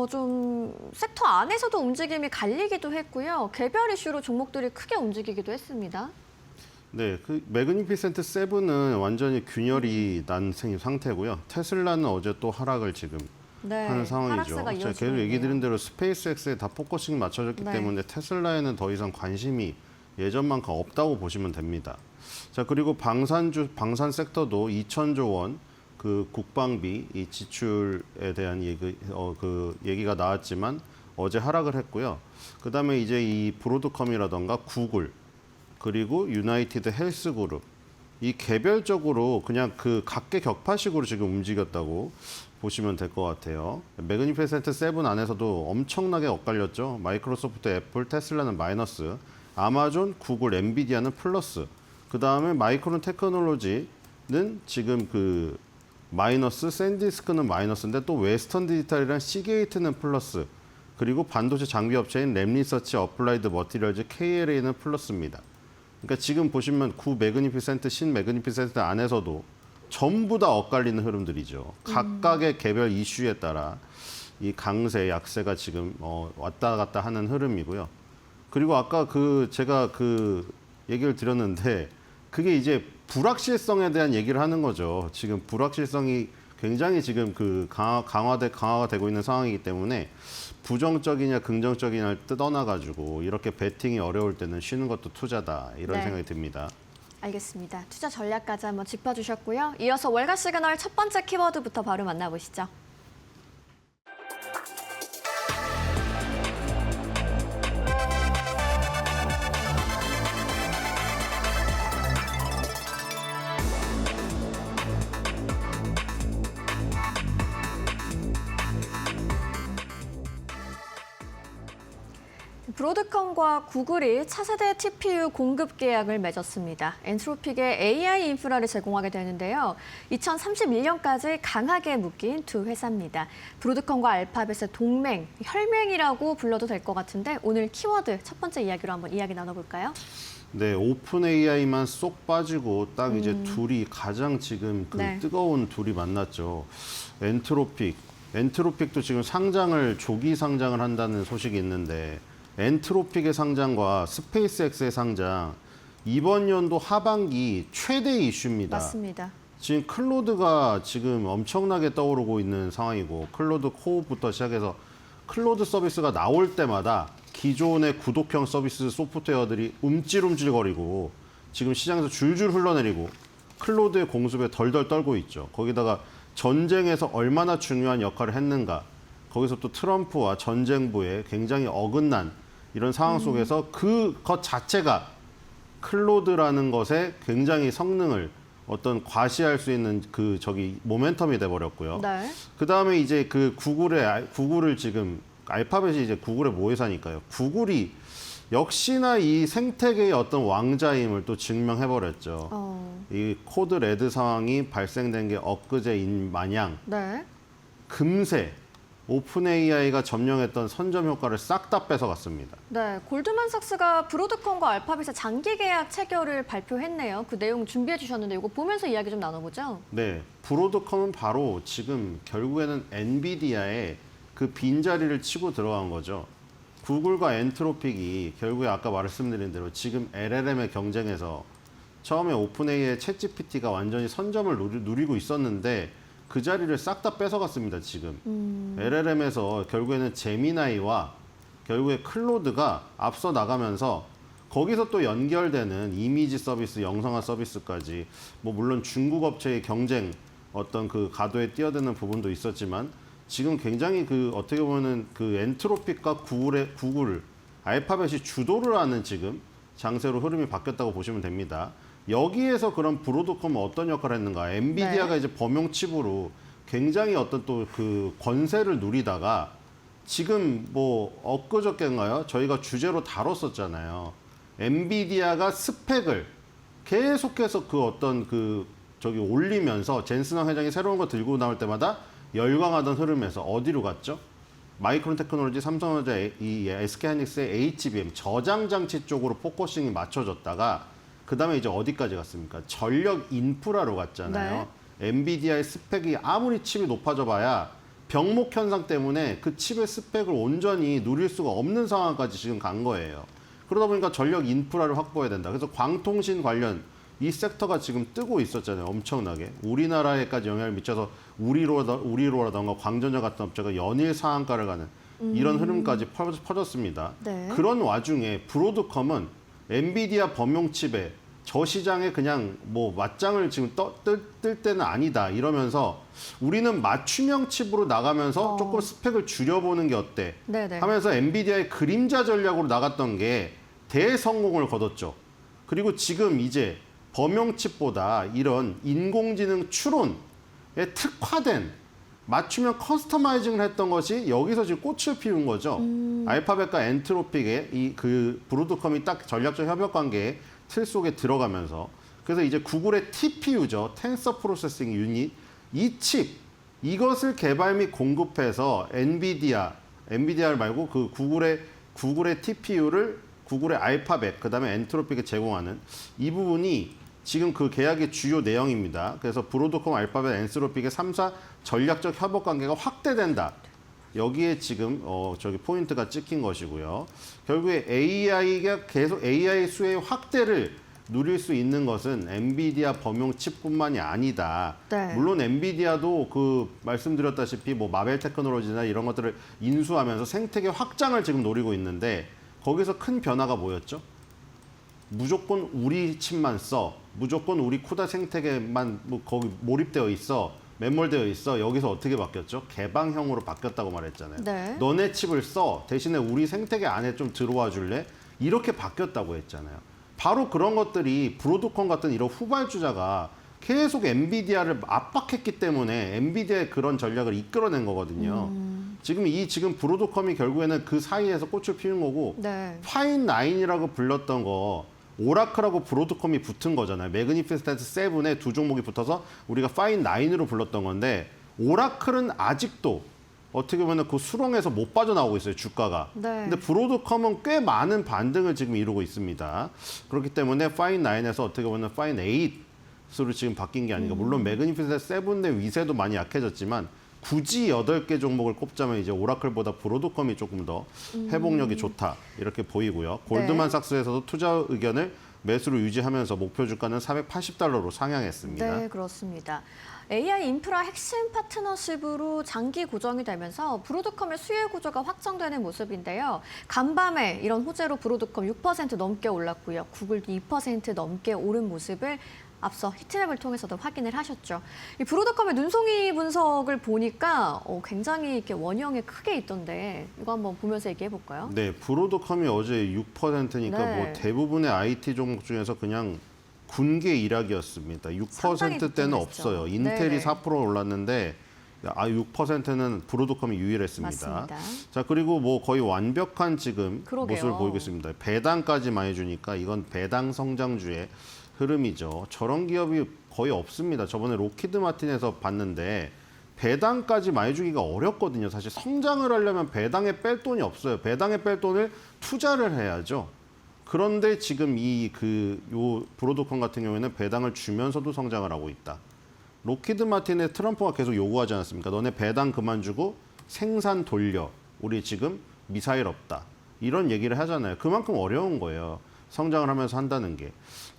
좀 섹터 안에서도 움직임이 갈리기도 했고요. 개별 이슈로 종목들이 크게 움직이기도 했습니다. 네, 그 매그니피센트 7은 완전히 균열이 난 상태고요. 테슬라는 어제 또 하락을 지금 네, 하는 상황이죠. 하락세가 제가 이어지고 계속 얘기 드린 있네요. 대로 스페이스X에 다 포커싱이 맞춰졌기 네. 때문에 테슬라에는 더 이상 관심이 예전만큼 없다고 보시면 됩니다. 자, 그리고 방산 섹터도 2,000조 원 그 국방비 이 지출에 대한 얘기가 나왔지만 어제 하락을 했고요. 그다음에 이제 이 브로드컴이라던가 구글 그리고 유나이티드 헬스그룹 이 개별적으로 그냥 그 각계격파식으로 지금 움직였다고 보시면 될 것 같아요. 매그니피센트 7 안에서도 엄청나게 엇갈렸죠. 마이크로소프트, 애플, 테슬라는 마이너스, 아마존, 구글, 엔비디아는 플러스. 그 다음에 마이크론 테크놀로지는 지금 그 마이너스, 샌디스크는 마이너스인데 또 웨스턴 디지털이랑 시게이트는 플러스. 그리고 반도체 장비 업체인 램리서치, 어플라이드 머티리얼즈, KLA는 플러스입니다. 그러니까 지금 보시면 구 매그니피센트, 신 매그니피센트 안에서도 전부 다 엇갈리는 흐름들이죠. 각각의 개별 이슈에 따라 이 강세, 약세가 지금 왔다 갔다 하는 흐름이고요. 그리고 아까 제가 얘기를 드렸는데 그게 이제 불확실성에 대한 얘기를 하는 거죠. 지금 불확실성이 굉장히 지금 강화가 되고 있는 상황이기 때문에 부정적이냐 긍정적이냐를 떠나가지고 이렇게 베팅이 어려울 때는 쉬는 것도 투자다 이런 네. 생각이 듭니다. 알겠습니다. 투자 전략까지 한번 짚어주셨고요. 이어서 월가 시그널 첫 번째 키워드부터 바로 만나보시죠. 브로드컴과 구글이 차세대 TPU 공급 계약을 맺었습니다. 엔트로픽의 AI 인프라를 제공하게 되는데요. 2031년까지 강하게 묶인 두 회사입니다. 브로드컴과 알파벳의 동맹, 혈맹이라고 불러도 될 것 같은데 오늘 키워드 첫 번째 이야기로 한번 이야기 나눠볼까요? 네, 오픈 AI만 쏙 빠지고 딱 이제 둘이 가장 지금 네. 뜨거운 둘이 만났죠. 엔트로픽도 지금 조기 상장을 한다는 소식이 있는데 엔트로픽의 상장과 스페이스X의 상장 이번 연도 하반기 최대 이슈입니다. 맞습니다. 지금 클로드가 지금 엄청나게 떠오르고 있는 상황이고 클로드 코어부터 시작해서 클로드 서비스가 나올 때마다 기존의 구독형 서비스 소프트웨어들이 움찔움찔거리고 지금 시장에서 줄줄 흘러내리고 클로드의 공습에 덜덜 떨고 있죠. 거기다가 전쟁에서 얼마나 중요한 역할을 했는가. 거기서 또 트럼프와 전쟁부에 굉장히 어긋난 이런 상황 속에서 그것 자체가 클로드라는 것에 굉장히 성능을 과시할 수 있는 모멘텀이 돼버렸고요. 네. 그 다음에 이제 구글을 지금 알파벳이 이제 구글의 모회사니까요. 구글이 역시나 이 생태계의 어떤 왕자임을 또 증명해버렸죠. 이 코드 레드 상황이 발생된 게 엊그제인 마냥 네. 금세 오픈 AI가 점령했던 선점 효과를 싹 다 뺏어갔습니다. 네, 골드만삭스가 브로드컴과 알파벳의 장기 계약 체결을 발표했네요. 그 내용 준비해 주셨는데 이거 보면서 이야기 좀 나눠보죠. 네, 브로드컴은 바로 지금 결국에는 엔비디아의 그 빈자리를 치고 들어간 거죠. 구글과 엔트로픽이 결국에 아까 말씀드린 대로 지금 LLM의 경쟁에서 처음에 오픈 AI의 챗GPT가 완전히 선점을 누리고 있었는데 그 자리를 싹 다 뺏어갔습니다, 지금. LLM에서 결국에는 제미나이와 결국에 클로드가 앞서 나가면서 거기서 또 연결되는 이미지 서비스, 영상화 서비스까지 물론 중국 업체의 경쟁 가도에 뛰어드는 부분도 있었지만 지금 굉장히 어떻게 보면은 엔트로픽과 구글, 알파벳이 주도를 하는 지금 장세로 흐름이 바뀌었다고 보시면 됩니다. 여기에서 그럼 브로드컴은 어떤 역할을 했는가? 엔비디아가 네. 이제 범용 칩으로 굉장히 권세를 누리다가 지금 엊그저께인가요? 저희가 주제로 다뤘었잖아요. 엔비디아가 스펙을 계속해서 올리면서 젠슨왕 회장이 새로운 거 들고 나올 때마다 열광하던 흐름에서 어디로 갔죠? 마이크론 테크놀로지, 삼성전자, 이 SK하이닉스의 HBM 저장 장치 쪽으로 포커싱이 맞춰졌다가 그다음에 이제 어디까지 갔습니까? 전력 인프라로 갔잖아요. 엔비디아의 스펙이 아무리 칩이 높아져 봐야 병목 현상 때문에 그 칩의 스펙을 온전히 누릴 수가 없는 상황까지 지금 간 거예요. 그러다 보니까 전력 인프라를 확보해야 된다. 그래서 광통신 관련 이 섹터가 지금 뜨고 있었잖아요. 엄청나게. 우리나라에까지 영향을 미쳐서 우리로라던가 광전자 같은 업체가 연일 상한가를 가는 이런 흐름까지 퍼졌습니다. 네. 그런 와중에 브로드컴은 엔비디아 범용 칩에 저 시장에 그냥 뭐 맞짱을 지금 뜰 때는 아니다 이러면서 우리는 맞춤형 칩으로 나가면서 조금 스펙을 줄여보는 게 어때 네네. 하면서 엔비디아의 그림자 전략으로 나갔던 게 대성공을 거뒀죠. 그리고 지금 이제 범용 칩보다 이런 인공지능 추론에 특화된 맞춤형 커스터마이징을 했던 것이 여기서 지금 꽃을 피운 거죠. 알파벳과 엔트로픽의 이 그 브로드컴이 딱 전략적 협력 관계에 틀 속에 들어가면서 그래서 이제 구글의 TPU죠. 텐서 프로세싱 유닛 이 칩 이것을 개발 및 공급해서 엔비디아 말고 그 구글의 TPU를 구글의 알파벳 그다음에 엔트로픽에 제공하는 이 부분이 지금 그 계약의 주요 내용입니다. 그래서 브로드컴, 알파벳, 엔트로픽의 3사 전략적 협업 관계가 확대된다. 여기에 지금 저기 포인트가 찍힌 것이고요. 결국에 AI가 계속 AI 수의 확대를 누릴 수 있는 것은 엔비디아 범용 칩뿐만이 아니다. 네. 물론 엔비디아도 그 말씀드렸다시피 뭐 마벨 테크놀로지나 이런 것들을 인수하면서 생태계 확장을 지금 노리고 있는데 거기서 큰 변화가 뭐였죠? 무조건 우리 칩만 써. 무조건 우리 쿠다 생태계만 뭐 거기 몰입되어 있어. 매몰되어 있어. 여기서 어떻게 바뀌었죠? 개방형으로 바뀌었다고 말했잖아요. 네. 너네 칩을 써. 대신에 우리 생태계 안에 좀 들어와 줄래? 이렇게 바뀌었다고 했잖아요. 바로 그런 것들이 브로드컴 같은 이런 후발주자가 계속 엔비디아를 압박했기 때문에 엔비디아의 그런 전략을 이끌어낸 거거든요. 지금 브로드컴이 결국에는 그 사이에서 꽃을 피운 거고 네. 파인9이라고 불렀던 거 오라클하고 브로드컴이 붙은 거잖아요. 매그니피센트 7에 두 종목이 붙어서 우리가 파인9으로 불렀던 건데 오라클은 아직도 어떻게 보면 그 수렁에서 못 빠져나오고 있어요. 주가가. 네. 근데 브로드컴은 꽤 많은 반등을 지금 이루고 있습니다. 그렇기 때문에 파인9에서 어떻게 보면 파인8으로 지금 바뀐 게 아닌가. 물론 매그니피센트 7의 위세도 많이 약해졌지만 굳이 8개 종목을 꼽자면 이제 오라클보다 브로드컴이 조금 더 회복력이 좋다 이렇게 보이고요. 골드만삭스에서도 투자 의견을 매수로 유지하면서 목표 주가는 $480로 상향했습니다. 네, 그렇습니다. AI 인프라 핵심 파트너십으로 장기 고정이 되면서 브로드컴의 수혜 구조가 확정되는 모습인데요. 간밤에 이런 호재로 브로드컴 6% 넘게 올랐고요. 구글도 2% 넘게 오른 모습을 앞서 히트랩을 통해서도 확인을 하셨죠. 이 브로드컴의 눈송이 분석을 보니까 굉장히 이렇게 원형에 크게 있던데 이거 한번 보면서 얘기해 볼까요? 네, 브로드컴이 어제 6%니까 네. 뭐 대부분의 IT 종목 중에서 그냥 군계 일학이었습니다. 상당히 6%대는 급등했죠. 없어요. 인텔이 네네. 4% 올랐는데 6%는 브로드컴이 유일했습니다. 맞습니다. 자, 그리고 뭐 거의 완벽한 지금 그러게요. 모습을 보이고 있습니다. 배당까지 많이 주니까 이건 배당 성장주의 흐름이죠. 저런 기업이 거의 없습니다. 저번에 로키드 마틴에서 봤는데 배당까지 많이 주기가 어렵거든요. 사실 성장을 하려면 배당에 뺄 돈이 없어요. 배당에 뺄 돈을 투자를 해야죠. 그런데 지금 요 브로드컴 같은 경우에는 배당을 주면서도 성장을 하고 있다. 로키드 마틴의 트럼프가 계속 요구하지 않았습니까? 너네 배당 그만 주고 생산 돌려. 우리 지금 미사일 없다. 이런 얘기를 하잖아요. 그만큼 어려운 거예요. 성장을 하면서 한다는 게.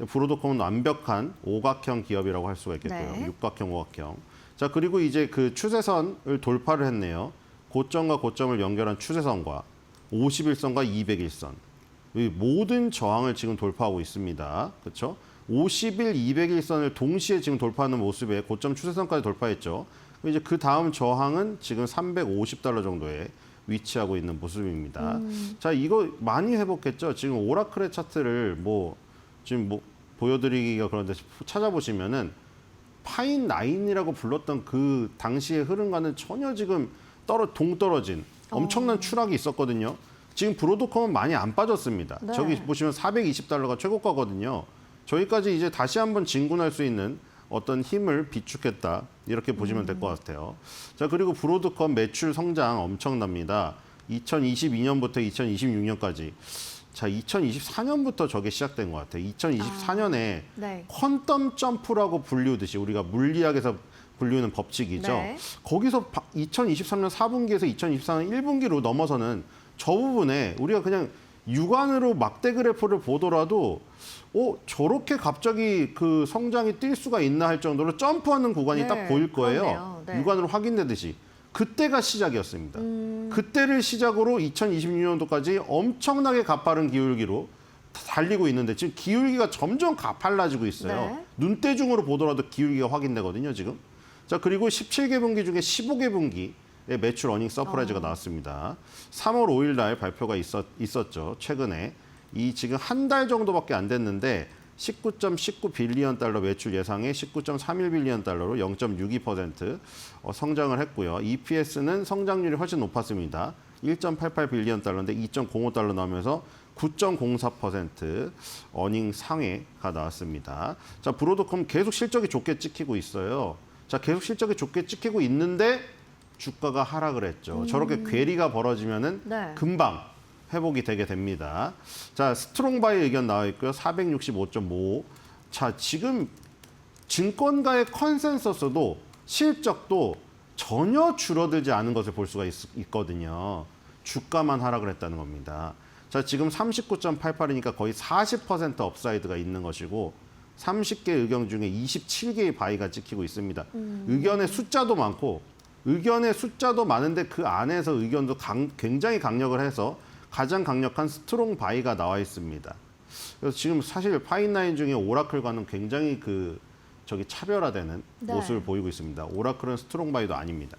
브로드컴은 완벽한 오각형 기업이라고 할 수가 있겠고요. 네. 육각형, 오각형. 자, 그리고 이제 그 추세선을 돌파를 했네요. 고점과 고점을 연결한 추세선과 51선과 200일선. 이 모든 저항을 지금 돌파하고 있습니다. 그렇죠? 50일, 200일선을 동시에 지금 돌파하는 모습에 고점 추세선까지 돌파했죠. 이제 그 다음 저항은 지금 $350 정도에 위치하고 있는 모습입니다. 자, 이거 많이 회복했죠. 지금 오라클의 차트를 지금 보여드리기가 그런데 찾아보시면은 파인9이라고 불렀던 그 당시의 흐름과는 전혀 지금 동떨어진 엄청난 추락이 있었거든요. 지금 브로드컴은 많이 안 빠졌습니다. 네. 저기 보시면 $420가 최고가거든요. 저희까지 이제 다시 한번 진군할 수 있는 어떤 힘을 비축했다. 이렇게 보시면 될 것 같아요. 자, 그리고 브로드컴 매출 성장 엄청납니다. 2022년부터 2026년까지 자, 2024년부터 저게 시작된 것 같아요. 2024년에 네. 퀀텀 점프라고 불리우듯이 우리가 물리학에서 불리우는 법칙이죠. 네. 거기서 2023년 4분기에서 2024년 1분기로 넘어서는 저 부분에 우리가 그냥 육안으로 막대 그래프를 보더라도 저렇게 갑자기 그 성장이 뛸 수가 있나 할 정도로 점프하는 구간이 네, 딱 보일 거예요. 그렇네요. 네. 육안으로 확인되듯이. 그때가 시작이었습니다. 그때를 시작으로 2026년도까지 엄청나게 가파른 기울기로 달리고 있는데 지금 기울기가 점점 가팔라지고 있어요. 네. 눈대중으로 보더라도 기울기가 확인되거든요, 지금. 자, 그리고 17개 분기 중에 15개 분기에 매출 어닝 서프라이즈가 나왔습니다. 3월 5일 날 발표가 있었죠, 최근에. 이 지금 한 달 정도밖에 안 됐는데 19.19 빌리언 달러 매출 예상에 19.31 빌리언 달러로 0.62% 성장을 했고요. EPS는 성장률이 훨씬 높았습니다. 1.88 빌리언 달러인데 2.05 달러 나오면서 9.04% 어닝 상회가 나왔습니다. 자, 브로드컴 계속 실적이 좋게 찍히고 있어요. 자, 계속 실적이 좋게 찍히고 있는데 주가가 하락을 했죠. 저렇게 괴리가 벌어지면은 네. 금방 회복이 되게 됩니다. 자, 스트롱바이 의견 나와 있고요. 465.5. 자, 지금 증권가의 컨센서스도 실적도 전혀 줄어들지 않은 것을 볼 수가 있거든요. 주가만 하락을 했다는 겁니다. 자, 지금 39.88이니까 거의 40% 업사이드가 있는 것이고 30개 의견 중에 27개의 바이가 찍히고 있습니다. 의견의 숫자도 많고 의견의 숫자도 많은데 그 안에서 의견도 굉장히 강력을 해서 가장 강력한 스트롱 바이가 나와 있습니다. 그래서 지금 사실 파인라인 중에 오라클과는 굉장히 차별화되는 네. 모습을 보이고 있습니다. 오라클은 스트롱 바이도 아닙니다.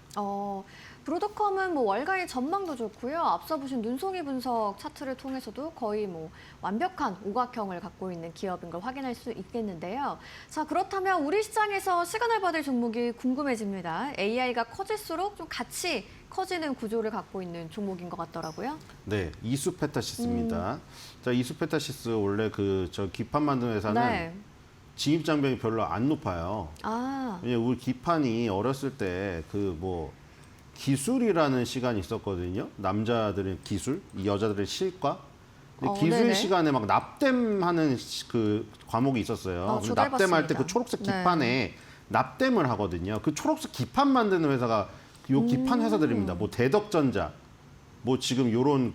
브로드컴은 뭐 월가의 전망도 좋고요. 앞서 보신 눈송이 분석 차트를 통해서도 거의 뭐 완벽한 오각형을 갖고 있는 기업인 걸 확인할 수 있겠는데요. 자, 그렇다면 우리 시장에서 시그널 받을 종목이 궁금해집니다. AI가 커질수록 좀 같이 커지는 구조를 갖고 있는 종목인 것 같더라고요. 네, 이수페타시스입니다. 자, 이수페타시스 원래 저 기판 만드는 회사는 네. 진입장벽이 별로 안 높아요. 왜냐면 우리 기판이 어렸을 때 기술이라는 시간이 있었거든요. 남자들은 기술, 여자들은 실과. 근데 기술 네네. 시간에 막 납땜하는 그 과목이 있었어요. 저도 납땜할 때 해봤습니다. 그 초록색 네. 기판에 납땜을 하거든요. 그 초록색 기판 만드는 회사가 요 기판 회사들입니다. 뭐 대덕전자, 뭐 지금 요런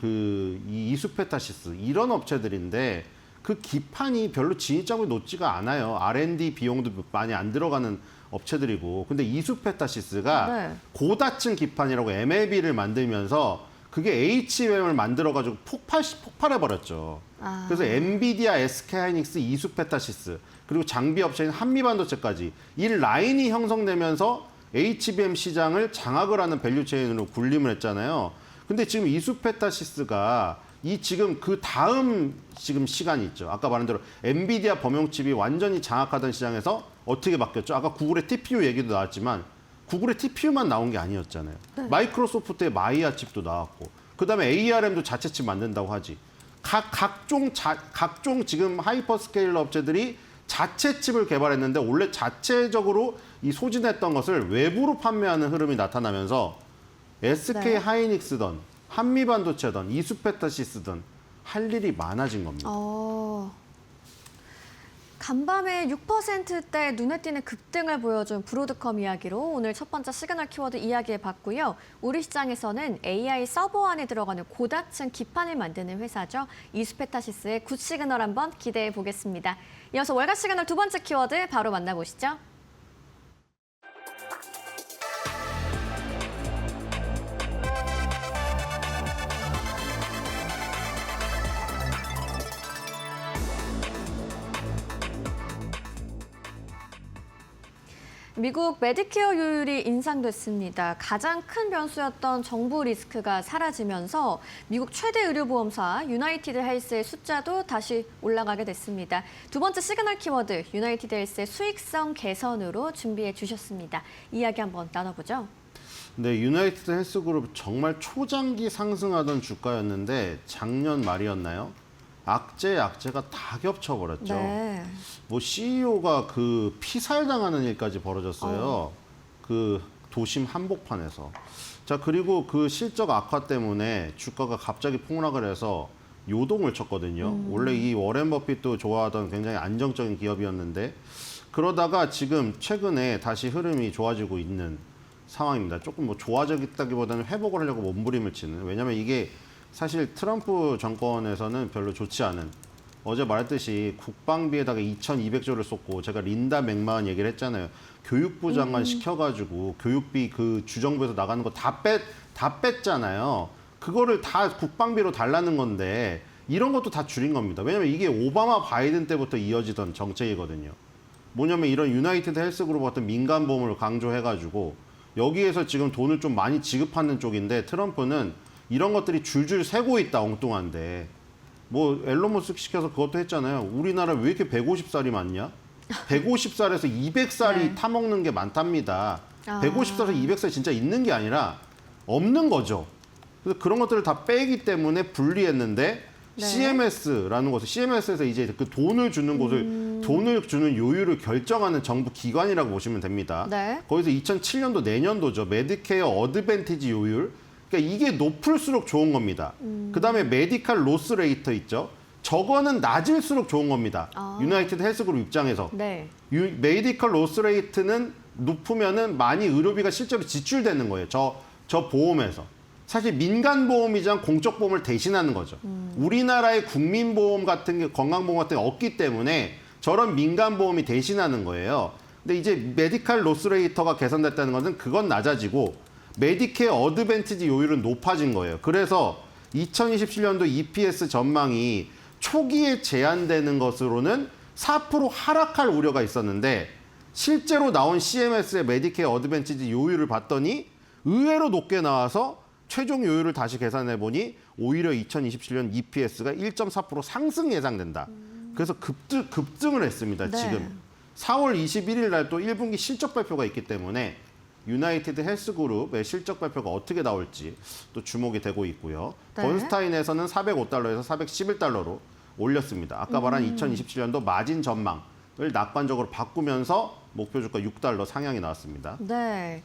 이수페타시스 이런 업체들인데 그 기판이 별로 진입장벽이 높지가 않아요. R&D 비용도 많이 안 들어가는 업체들이고. 근데 이수페타시스가 네. 고다층 기판이라고 MLB를 만들면서 그게 HBM을 만들어가지고 폭발해버렸죠. 그래서 엔비디아, SK하이닉스, 이수페타시스 그리고 장비 업체인 한미반도체까지 이 라인이 형성되면서 HBM 시장을 장악을 하는 밸류체인으로 군림을 했잖아요. 근데 지금 이수페타시스가 지금 그 다음 지금 시간이 있죠. 아까 말한 대로 엔비디아 범용칩이 완전히 장악하던 시장에서 어떻게 바뀌었죠? 아까 구글의 TPU 얘기도 나왔지만 구글의 TPU만 나온 게 아니었잖아요. 네. 마이크로소프트의 마이아 칩도 나왔고 그다음에 ARM도 자체 칩 만든다고 하지. 각종 지금 하이퍼스케일러 업체들이 자체 칩을 개발했는데 원래 자체적으로 이 소진했던 것을 외부로 판매하는 흐름이 나타나면서 SK 네. 하이닉스든 한미반도체든 이수페타시스든 할 일이 많아진 겁니다. 간밤에 6%대 눈에 띄는 급등을 보여준 브로드컴 이야기로 오늘 첫 번째 시그널 키워드 이야기해봤고요. 우리 시장에서는 AI 서버 안에 들어가는 고다층 기판을 만드는 회사죠. 이수페타시스의 굿 시그널 한번 기대해 보겠습니다. 이어서 월가 시그널 두 번째 키워드 바로 만나보시죠. 미국 메디케어 요율이 인상됐습니다. 가장 큰 변수였던 정부 리스크가 사라지면서 미국 최대 의료보험사 유나이티드 헬스의 숫자도 다시 올라가게 됐습니다. 두 번째 시그널 키워드 유나이티드 헬스의 수익성 개선으로 준비해 주셨습니다. 이야기 한번 나눠보죠. 네, 유나이티드 헬스그룹 정말 초장기 상승하던 주가였는데 작년 말이었나요? 악재가 다 겹쳐버렸죠. 네. 뭐 CEO가 피살당하는 일까지 벌어졌어요. 그 도심 한복판에서. 자, 그리고 그 실적 악화 때문에 주가가 갑자기 폭락을 해서 요동을 쳤거든요. 원래 이 워렌 버핏도 좋아하던 굉장히 안정적인 기업이었는데 그러다가 지금 최근에 다시 흐름이 좋아지고 있는 상황입니다. 조금 뭐 좋아졌다기보다는 회복을 하려고 몸부림을 치는. 왜냐하면 이게 사실 트럼프 정권에서는 별로 좋지 않은 어제 말했듯이 국방비에다가 2,200조를 쏟고 제가 린다 맥마은 얘기를 했잖아요. 교육부 장관 시켜가지고 교육비 그 주정부에서 나가는 거 다 뺐잖아요. 그거를 다 국방비로 달라는 건데 이런 것도 다 줄인 겁니다. 왜냐하면 이게 오바마 바이든 때부터 이어지던 정책이거든요. 뭐냐면 이런 유나이티드 헬스그룹 같은 민간보험을 강조해가지고 여기에서 지금 돈을 좀 많이 지급하는 쪽인데 트럼프는 이런 것들이 줄줄 새고 있다 엉뚱한데 뭐 앨런 머스크 시켜서 그것도 했잖아요. 우리나라 왜 이렇게 150살이 많냐? 150살에서 200살이 네. 타먹는 게 많답니다. 아. 150살에서 200살이 진짜 있는 게 아니라 없는 거죠. 그래서 그런 것들을 다 빼기 때문에 분리했는데 네. CMS라는 곳을 CMS에서 이제 그 돈을 주는 곳을 돈을 주는 요율을 결정하는 정부 기관이라고 보시면 됩니다. 네. 거기서 2007년도 내년도죠. 메디케어 어드밴티지 요율. 그러니까 이게 높을수록 좋은 겁니다. 그다음에 메디칼 로스 레이터 있죠. 저거는 낮을수록 좋은 겁니다. 아. 유나이티드 헬스그룹 입장에서. 네. 메디컬 로스 레이트는 높으면은 많이 의료비가 실제로 지출되는 거예요. 저 보험에서. 사실 민간 보험이랑 공적 보험을 대신하는 거죠. 우리나라의 국민보험 같은 게 건강보험 같은 게 없기 때문에 저런 민간 보험이 대신하는 거예요. 근데 이제 메디칼 로스 레이터가 개선됐다는 것은 그건 낮아지고 메디케어 어드밴티지 요율은 높아진 거예요. 그래서 2027년도 EPS 전망이 초기에 제한되는 것으로는 4% 하락할 우려가 있었는데 실제로 나온 CMS의 메디케어 어드밴티지 요율을 봤더니 의외로 높게 나와서 최종 요율을 다시 계산해 보니 오히려 2027년 EPS가 1.4% 상승 예상된다. 그래서 급등을 했습니다. 네. 지금 4월 21일 날 또 1분기 실적 발표가 있기 때문에 유나이티드 헬스그룹의 실적 발표가 어떻게 나올지 또 주목이 되고 있고요. 네. 번스타인에서는 405달러에서 411달러로 올렸습니다. 아까 말한 2027년도 마진 전망을 낙관적으로 바꾸면서 목표 주가 6달러 상향이 나왔습니다. 네.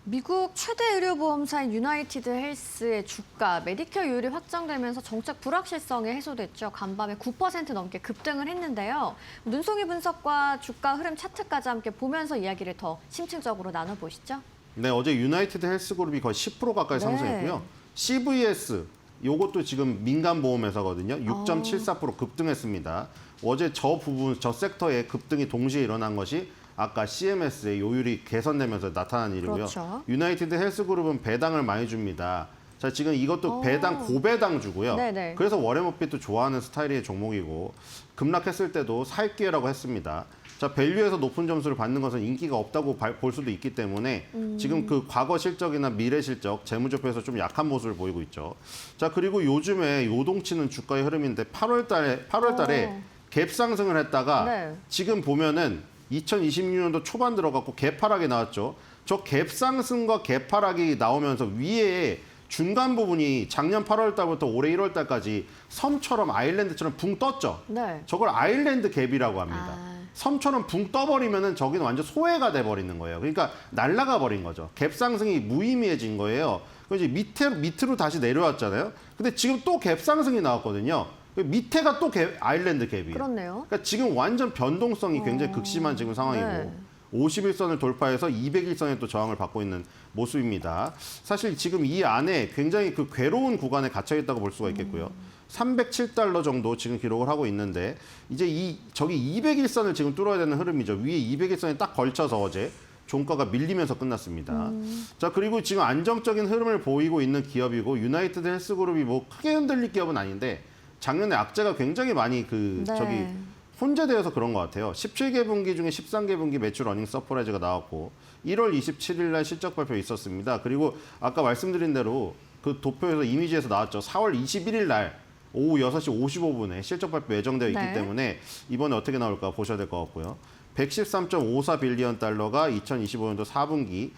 미국 최대 의료보험사인 유나이티드 헬스의 주가 메디케어 요율이 확정되면서 정책 불확실성이 해소됐죠. 간밤에 9% 넘게 급등을 했는데요. 눈송이 분석과 주가 흐름 차트까지 함께 보면서 이야기를 더 심층적으로 나눠보시죠. 네, 어제 유나이티드 헬스그룹이 거의 10% 가까이 네. 상승했고요. CVS 요것도 지금 민간 보험회사거든요. 6.74% 급등했습니다. 어제 저 부분, 저 섹터의 급등이 동시에 일어난 것이 아까 CMS의 요율이 개선되면서 나타난 일이고요. 그렇죠. 유나이티드 헬스그룹은 배당을 많이 줍니다. 자, 지금 이것도 배당 고배당 주고요. 네네. 그래서 워렌 버핏도 좋아하는 스타일의 종목이고 급락했을 때도 살 기회라고 했습니다. 자, 밸류에서 높은 점수를 받는 것은 인기가 없다고 볼 수도 있기 때문에 지금 그 과거 실적이나 미래 실적, 재무제표에서 좀 약한 모습을 보이고 있죠. 자, 그리고 요즘에 요동치는 주가의 흐름인데 8월 달에 갭 상승을 했다가 네. 지금 보면은 2026년도 초반 들어갔고 갭하락이 나왔죠. 저 갭 상승과 갭 하락이 나오면서 위에 중간 부분이 작년 8월 달부터 올해 1월 달까지 섬처럼 아일랜드처럼 붕 떴죠. 네. 저걸 아일랜드 갭이라고 합니다. 아. 섬처럼 붕 떠버리면은 저기는 완전 소외가 돼버리는 거예요. 그러니까 날아가 버린 거죠. 갭 상승이 무의미해진 거예요. 그래서 이제 밑으로 다시 내려왔잖아요. 근데 지금 또 갭 상승이 나왔거든요. 밑에가 또 아일랜드 갭이에요. 그렇네요. 그러니까 지금 완전 변동성이 굉장히 극심한 지금 상황이고 네. 51선을 돌파해서 201선에 또 저항을 받고 있는 모습입니다. 사실 지금 이 안에 굉장히 그 괴로운 구간에 갇혀 있다고 볼 수가 있겠고요. 307달러 정도 지금 기록을 하고 있는데 이제 저기 201선을 지금 뚫어야 되는 흐름이죠. 위에 201선에 딱 걸쳐서 어제 종가가 밀리면서 끝났습니다. 자, 그리고 지금 안정적인 흐름을 보이고 있는 기업이고 유나이티드 헬스그룹이 뭐 크게 흔들릴 기업은 아닌데 작년에 악재가 굉장히 많이 네. 혼재되어서 그런 것 같아요. 17개 분기 중에 13개 분기 매출 어닝 서프라이즈가 나왔고 1월 27일 날 실적 발표 있었습니다. 그리고 아까 말씀드린 대로 그 도표에서 이미지에서 나왔죠. 4월 21일 날 오후 6시 55분에 실적 발표 예정되어 있기 네. 때문에 이번에 어떻게 나올까 보셔야 될 것 같고요. 113.54 빌리언 달러가 2025년도 4분기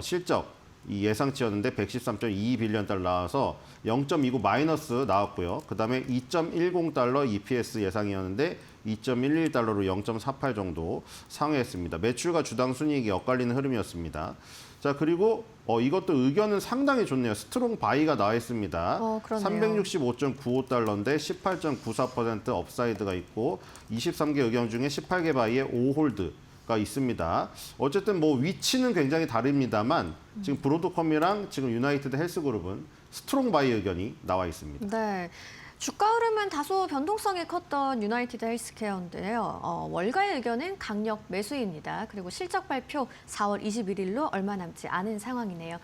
실적 이 예상치였는데 113.22 빌리언 달러 나와서 0.29 마이너스 나왔고요. 그다음에 2.10 달러 EPS 예상이었는데 2.11 달러로 0.48 정도 상회했습니다. 매출과 주당 순이익이 엇갈리는 흐름이었습니다. 자, 그리고 이것도 의견은 상당히 좋네요. 스트롱 바이가 나와 있습니다. 그러네요. 365.95달러인데 18.94% 업사이드가 있고 23개 의견 중에 18개 바이에 5홀드가 있습니다. 어쨌든 뭐 위치는 굉장히 다릅니다만 지금 브로드컴이랑 지금 유나이티드 헬스그룹은 스트롱 바이 의견이 나와 있습니다. 네. 주가 흐름은 다소 변동성이 컸던 유나이티드 헬스케어인데요. 월가의 의견은 강력 매수입니다. 그리고 실적 발표 4월 21일로 얼마 남지 않은 상황이네요.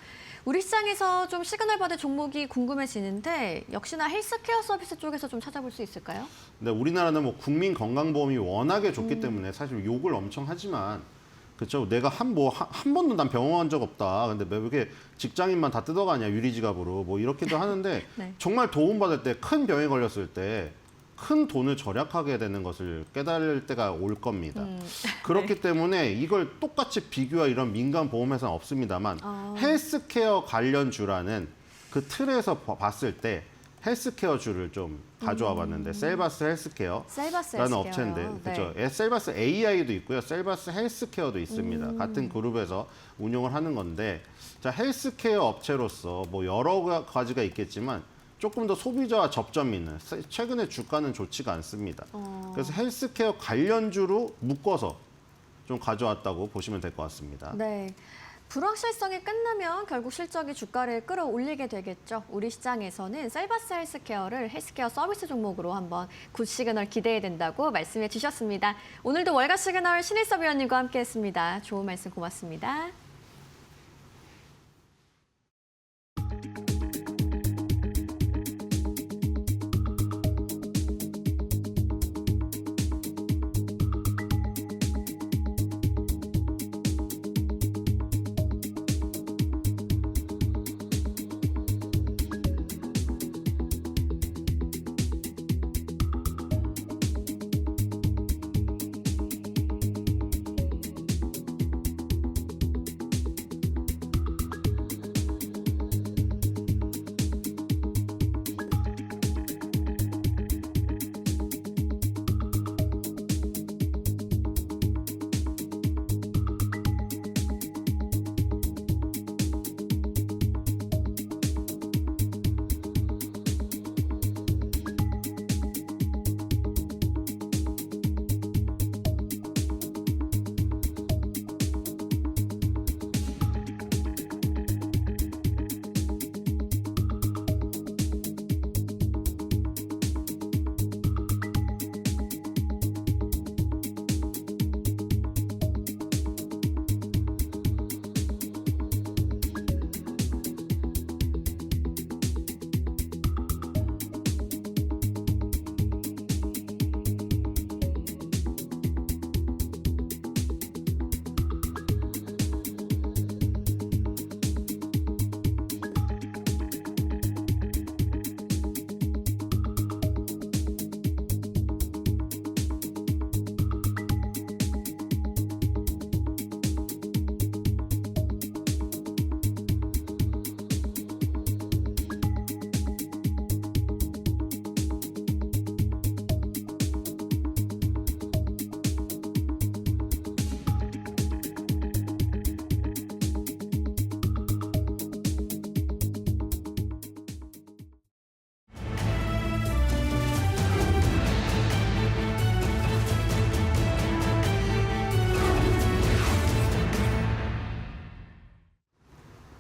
우리 시장에서 좀 시그널 받을 종목이 궁금해지는데 역시나 헬스케어 서비스 쪽에서 좀 찾아볼 수 있을까요? 근데 우리나라는 뭐 국민 건강보험이 워낙에 좋기 때문에 사실 욕을 엄청 하지만 그렇죠. 내가 한 번도 난 병원 간 적 없다. 근데 왜 이렇게 직장인만 다 뜯어가냐 유리지갑으로 뭐 이렇게도 하는데 네. 정말 도움받을 때 큰 병에 걸렸을 때 큰 돈을 절약하게 되는 것을 깨달을 때가 올 겁니다. 그렇기 때문에 이걸 똑같이 비교와 이런 민간 보험회사는 없습니다만 헬스케어 관련주라는 그 틀에서 봤을 때 헬스케어주를 좀 가져와 봤는데 셀바스 헬스케어라는 셀바스 업체인데 헬스케어요. 그렇죠. 셀바스 AI도 있고요. 셀바스 헬스케어도 있습니다. 같은 그룹에서 운영을 하는 건데 자, 헬스케어 업체로서 뭐 여러 가지가 있겠지만 조금 더 소비자와 접점이 있는 최근에 주가는 좋지가 않습니다. 그래서 헬스케어 관련주로 묶어서 좀 가져왔다고 보시면 될 것 같습니다. 네. 불확실성이 끝나면 결국 실적이 주가를 끌어올리게 되겠죠. 우리 시장에서는 셀바스 헬스케어를 헬스케어 서비스 종목으로 한번 굿 시그널 기대해야 된다고 말씀해 주셨습니다. 오늘도 월가 시그널 신일섭 위원님과 함께했습니다. 좋은 말씀 고맙습니다.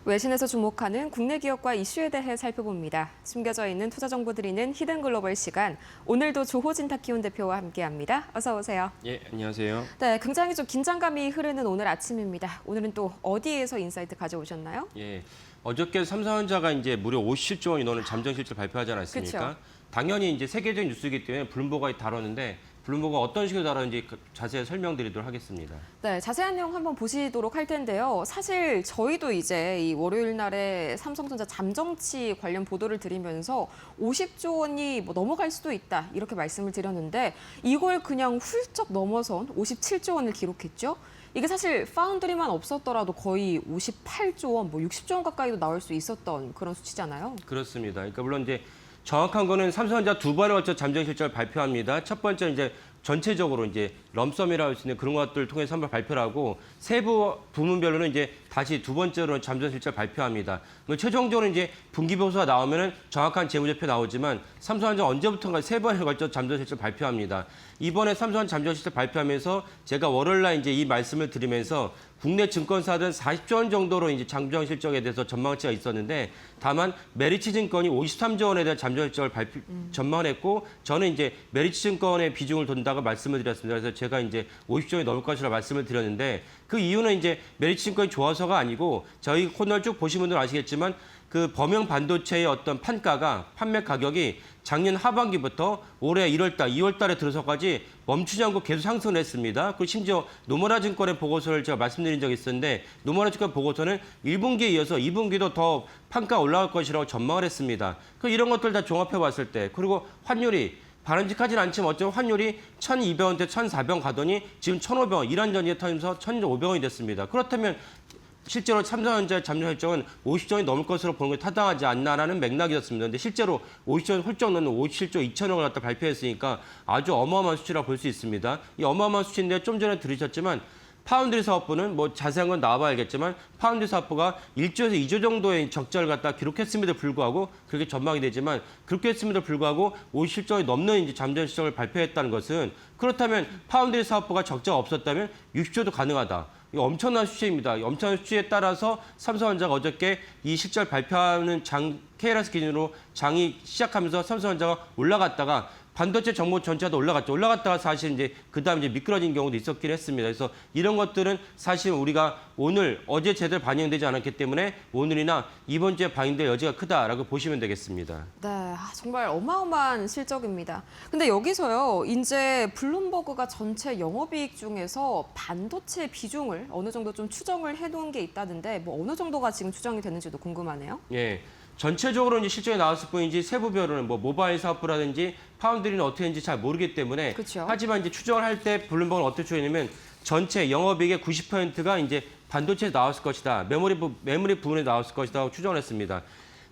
외신에서 주목하는 국내 기업과 이슈에 대해 살펴봅니다. 숨겨져 있는 투자 정보 드리는 히든 글로벌 시간. 오늘도 조호진 타키온 대표와 함께합니다. 어서 오세요. 예, 안녕하세요. 네, 굉장히 좀 긴장감이 흐르는 오늘 아침입니다. 오늘은 또 어디에서 인사이트 가져오셨나요? 예, 어저께 삼성전자가 이제 무려 57조 원 인원을 잠정 실적 발표하지 않았습니까? 그쵸. 당연히 이제 세계적인 뉴스이기 때문에 블룸버그가 다뤘는데 블룸버그가 어떤 식으로 다뤘는지 자세히 설명드리도록 하겠습니다. 네, 자세한 내용 한번 보시도록 할 텐데요. 사실 저희도 이제 이 월요일 날에 삼성전자 잠정치 관련 보도를 드리면서 50조 원이 뭐 넘어갈 수도 있다 이렇게 말씀을 드렸는데 이걸 그냥 훌쩍 넘어선 57조 원을 기록했죠. 이게 사실 파운드리만 없었더라도 거의 58조 원, 뭐 60조 원 가까이도 나올 수 있었던 그런 수치잖아요. 그렇습니다. 그러니까 물론 이제 정확한 거는 삼성전자 두 번에 걸쳐 잠정 실적을 발표합니다. 첫 번째 이제 전체적으로 이제 럼썸이라고 할 수 있는 그런 것들을 통해서 한번 발표를 하고 세부 부문별로는 이제 다시 두 번째로 잠정 실적을 발표합니다. 최종적으로 이제 분기 보고서가 나오면은 정확한 재무제표 나오지만 삼성전자 언제부턴가 세 번에 걸쳐 잠정 실적 발표합니다. 이번에 삼성전자 잠정 실적 발표하면서 제가 월요일 날 이제 이 말씀을 드리면서 국내 증권사들은 40조 원 정도로 이제 잠정 실적에 대해서 전망치가 있었는데 다만 메리츠 증권이 53조 원에 대한 잠정 실적을 전망했고 저는 이제 메리츠 증권의 비중을 둔다고 말씀을 드렸습니다. 그래서 제가 이제 50조 원이 넘을 것이라 말씀을 드렸는데 그 이유는 이제 메리츠 증권이 좋아서가 아니고 저희 코너를 쭉 보신 분들은 아시겠지만 그 범용 반도체의 어떤 판가가 판매 가격이 작년 하반기부터 올해 1월 달, 2월 달에 들어서까지 멈추지 않고 계속 상승을 했습니다. 그리고 심지어 노무라 증권의 보고서를 제가 말씀드린 적이 있었는데 노무라 증권 보고서는 1분기에 이어서 2분기도 더 판가 올라갈 것이라고 전망을 했습니다. 이런 것들 다 종합해 봤을 때 그리고 환율이 바람직하지는 않지만 어쩌면 환율이 1,200원대 1,400원 가더니 지금 1,500원, 이란 전쟁에 터지면서 1,500원이 됐습니다. 그렇다면 실제로 삼성전자의 잠정 실적은 50조 원이 넘을 것으로 보는 게 타당하지 않나라는 맥락이었습니다. 근데 실제로 50조 원 훌쩍 넘는 57조 2천억을 갖다 발표했으니까 아주 어마어마한 수치라고 볼 수 있습니다. 이 어마어마한 수치인데 좀 전에 들으셨지만 파운드리 사업부는 뭐 자세한 건 나와봐야 알겠지만 파운드리 사업부가 1조에서 2조 정도의 적자를 갖다 기록했음에도 불구하고 그렇게 전망이 되지만 그렇게 했음에도 불구하고 57조 원이 넘는 이제 잠정 실적을 발표했다는 것은 그렇다면 파운드리 사업부가 적자가 없었다면 60조도 가능하다. 이거 엄청난 수치입니다. 엄청난 수치에 따라서 삼성전자가 어저께 이 실적을 발표하는 KLS 기준으로 장이 시작하면서 삼성전자가 올라갔다가 반도체 정보 전체가 올라갔죠. 올라갔다가 사실 이제 그다음 이제 미끄러진 경우도 있었긴 했습니다. 그래서 이런 것들은 사실 우리가 어제 제대로 반영되지 않았기 때문에 오늘이나 이번 주에 반영될 여지가 크다라고 보시면 되겠습니다. 네, 정말 어마어마한 실적입니다. 근데 여기서요, 이제 블룸버그가 전체 영업이익 중에서 반도체 비중을 어느 정도 좀 추정을 해놓은 게 있다는데 뭐 어느 정도가 지금 추정이 되는지도 궁금하네요. 예. 전체적으로 이제 실적이 나왔을 뿐이지 세부별로는 뭐 모바일 사업부라든지 파운드리는 어떻게 되는지 잘 모르기 때문에 그쵸. 하지만 이제 추정을 할 때 블룸버그는 어떻게 추정했냐면 전체 영업이익의 90%가 이제 반도체에 나왔을 것이다. 메모리 부분에 나왔을 것이다 하고 추정을 했습니다.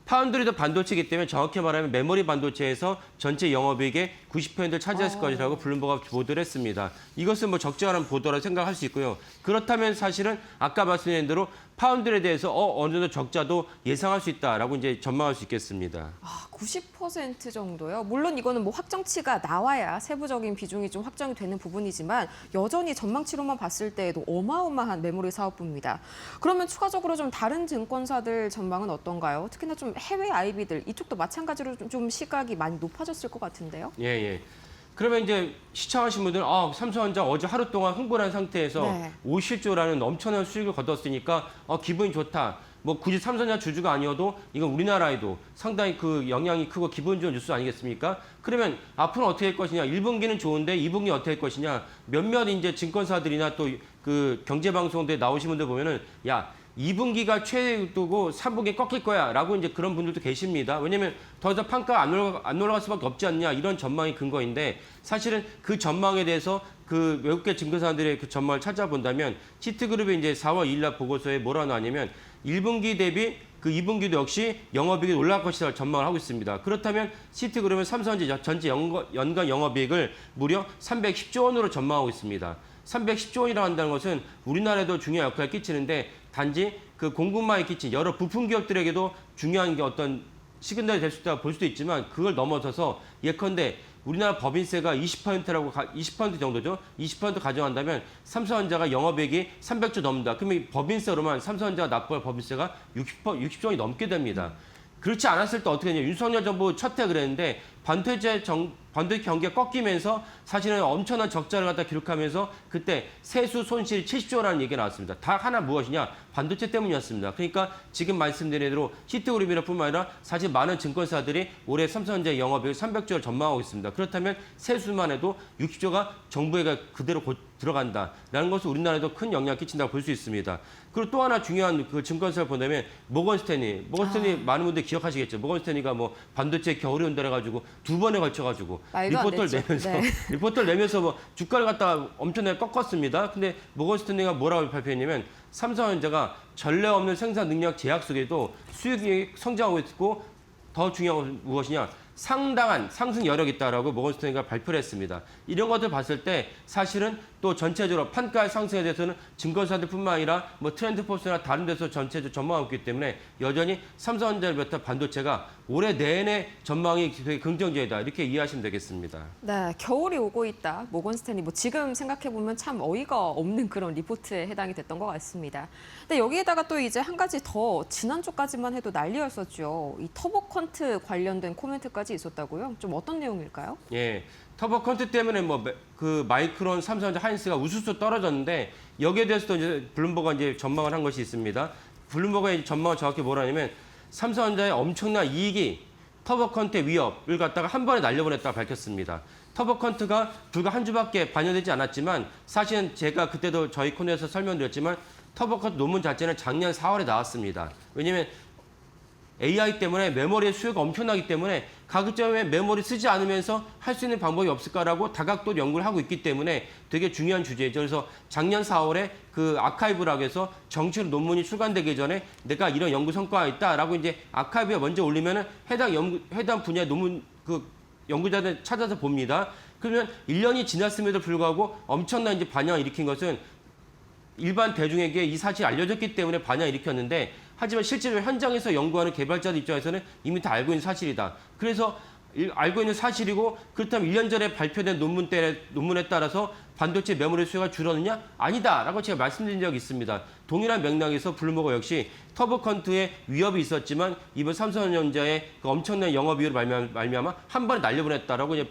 파운드리도 반도체이기 때문에 정확히 말하면 메모리 반도체에서 전체 영업이익의 90%를 차지했을 것이라고 블룸버그가 보도를 했습니다. 이것은 뭐 적절한 보도라고 생각할 수 있고요. 그렇다면 사실은 아까 말씀드린 대로 파운드리에 대해서 어느 정도 적자도 예상할 수 있다라고 이제 전망할 수 있겠습니다. 90% 정도요. 물론 이거는 뭐 확정치가 나와야 세부적인 비중이 좀 확정이 되는 부분이지만 여전히 전망치로만 봤을 때에도 어마어마한 메모리 사업부입니다. 그러면 추가적으로 좀 다른 증권사들 전망은 어떤가요? 특히나 좀 해외 IB들 이쪽도 마찬가지로 좀 시각이 많이 높아졌을 것 같은데요. 예. 그러면 이제 시청하신 분들은 삼성전자 어제 하루 동안 흥분한 상태에서 네. 50조라는 엄청난 수익을 거뒀으니까 기분이 좋다. 뭐 굳이 삼성전자 주주가 아니어도 이건 우리나라에도 상당히 그 영향이 크고 기분 좋은 뉴스 아니겠습니까? 그러면 앞으로는 어떻게 할 것이냐? 1분기는 좋은데 2분기 어떻게 할 것이냐? 몇몇 이제 증권사들이나 또 그 경제방송들에 나오신 분들 보면은 2분기가 최고고 3분기 꺾일 거야라고 이제 그런 분들도 계십니다. 왜냐하면 더 이상 판가 안 올라갈 수밖에 없지 않냐 이런 전망이 근거인데 사실은 그 전망에 대해서 그 외국계 증권사들의 그 전망을 찾아본다면 시트그룹이 이제 4월 2일 날 보고서에 뭐라 나왔냐면 1분기 대비 그 2분기도 역시 영업이익이 올라갈 것이라고 전망을 하고 있습니다. 그렇다면 시트그룹은 삼성전자 전체 연간 영업이익을 무려 310조 원으로 전망하고 있습니다. 310조 원이라고 한다는 것은 우리나라에도 중요한 역할을 끼치는데 단지 그 공급망에 끼친 여러 부품 기업들에게도 중요한 게 어떤 시그널이 될 수 있다고 볼 수도 있지만 그걸 넘어서서 예컨대 우리나라 법인세가 20% 정도죠. 20% 가져간다면 삼성전자가 영업이익이 300조 넘는다. 그러면 법인세로만 삼성전자가 납부할 법인세가 60조 원이 넘게 됩니다. 그렇지 않았을 때 어떻게 되냐. 윤석열 정부 첫 해 그랬는데 반도체 경기가 꺾이면서 사실은 엄청난 적자를 갖다 기록하면서 그때 세수 손실이 70조라는 얘기가 나왔습니다. 다 하나 무엇이냐? 반도체 때문이었습니다. 그러니까 지금 말씀드린 대로 시트그룹뿐만 아니라 사실 많은 증권사들이 올해 삼성전자 영업이익 300조를 전망하고 있습니다. 그렇다면 세수만 해도 60조가 정부에게 그대로 들어간다라는 것은 우리나라에도 큰 영향을 끼친다고 볼 수 있습니다. 그리고 또 하나 중요한 그 증권사를 보내면 모건스탠리 많은 분들 기억하시겠죠. 모건스탠리가 뭐 반도체 겨울이 온다 해가지고 2번에 걸쳐가지고 리포트를 내면서 뭐 주가를 갖다가 엄청나게 꺾었습니다. 근데 모건스탠리가 뭐라고 발표했냐면 삼성전자가 전례 없는 생산 능력 제약 속에도 수익이 성장하고 있고 더 중요한 건 무엇이냐? 상당한 상승 여력이 있다라고 모건스탠리가 발표를 했습니다. 이런 것들 봤을 때 사실은 또 전체적으로 판가 상승에 대해서는 증권사들뿐만 아니라 뭐 트렌드포스나 다른 데서 전체적으로 전망하고 있기 때문에 여전히 삼성전자를 비롯한 반도체가 올해 내내 전망이 되게 긍정적이다 이렇게 이해하시면 되겠습니다. 네, 겨울이 오고 있다. 모건스탠리 뭐 지금 생각해 보면 참 어이가 없는 그런 리포트에 해당이 됐던 것 같습니다. 근데 여기에다가 또 이제 한 가지 더 지난주까지만 해도 난리였었죠. 이 터보컨트 관련된 코멘트까지 있었다고요? 좀 어떤 내용일까요? 예. 터보컨트 때문에 뭐 그 마이크론, 삼성전자, 하이닉스가 우수수 떨어졌는데 여기에 대해서도 이제 블룸버그가 이제 전망을 한 것이 있습니다. 블룸버그의 전망은 정확히 뭐라냐면 삼성전자의 엄청난 이익이 터보컨트의 위협을 갖다가 한 번에 날려보냈다고 밝혔습니다. 터보컨트가 불과 한 주밖에 반영되지 않았지만 사실은 제가 그때도 저희 코너에서 설명드렸지만 터보컨트 논문 자체는 작년 4월에 나왔습니다. 왜냐하면 AI 때문에 메모리의 수요가 엄청나기 때문에 가급적이면 메모리 쓰지 않으면서 할 수 있는 방법이 없을까라고 다각도 연구를 하고 있기 때문에 되게 중요한 주제죠. 그래서 작년 4월에 그 아카이브라고 해서 정치로 논문이 출간되기 전에 내가 이런 연구 성과가 있다라고 이제 아카이브에 먼저 올리면은 해당 분야 논문 그 연구자들 찾아서 봅니다. 그러면 1년이 지났음에도 불구하고 엄청난 이제 반향을 일으킨 것은 일반 대중에게 이 사실이 알려졌기 때문에 반향을 일으켰는데 하지만 실제로 현장에서 연구하는 개발자들 입장에서는 이미 다 알고 있는 사실이다. 그래서 알고 있는 사실이고 그렇다면 1년 전에 발표된 논문에 따라서 반도체 메모리 수요가 줄었느냐? 아니다라고 제가 말씀드린 적이 있습니다. 동일한 맥락에서 블룸버그 역시 터보컨트의 위협이 있었지만 이번 삼성전자의 그 엄청난 영업이익으로 말미암아 한 번에 날려보냈다라고 이제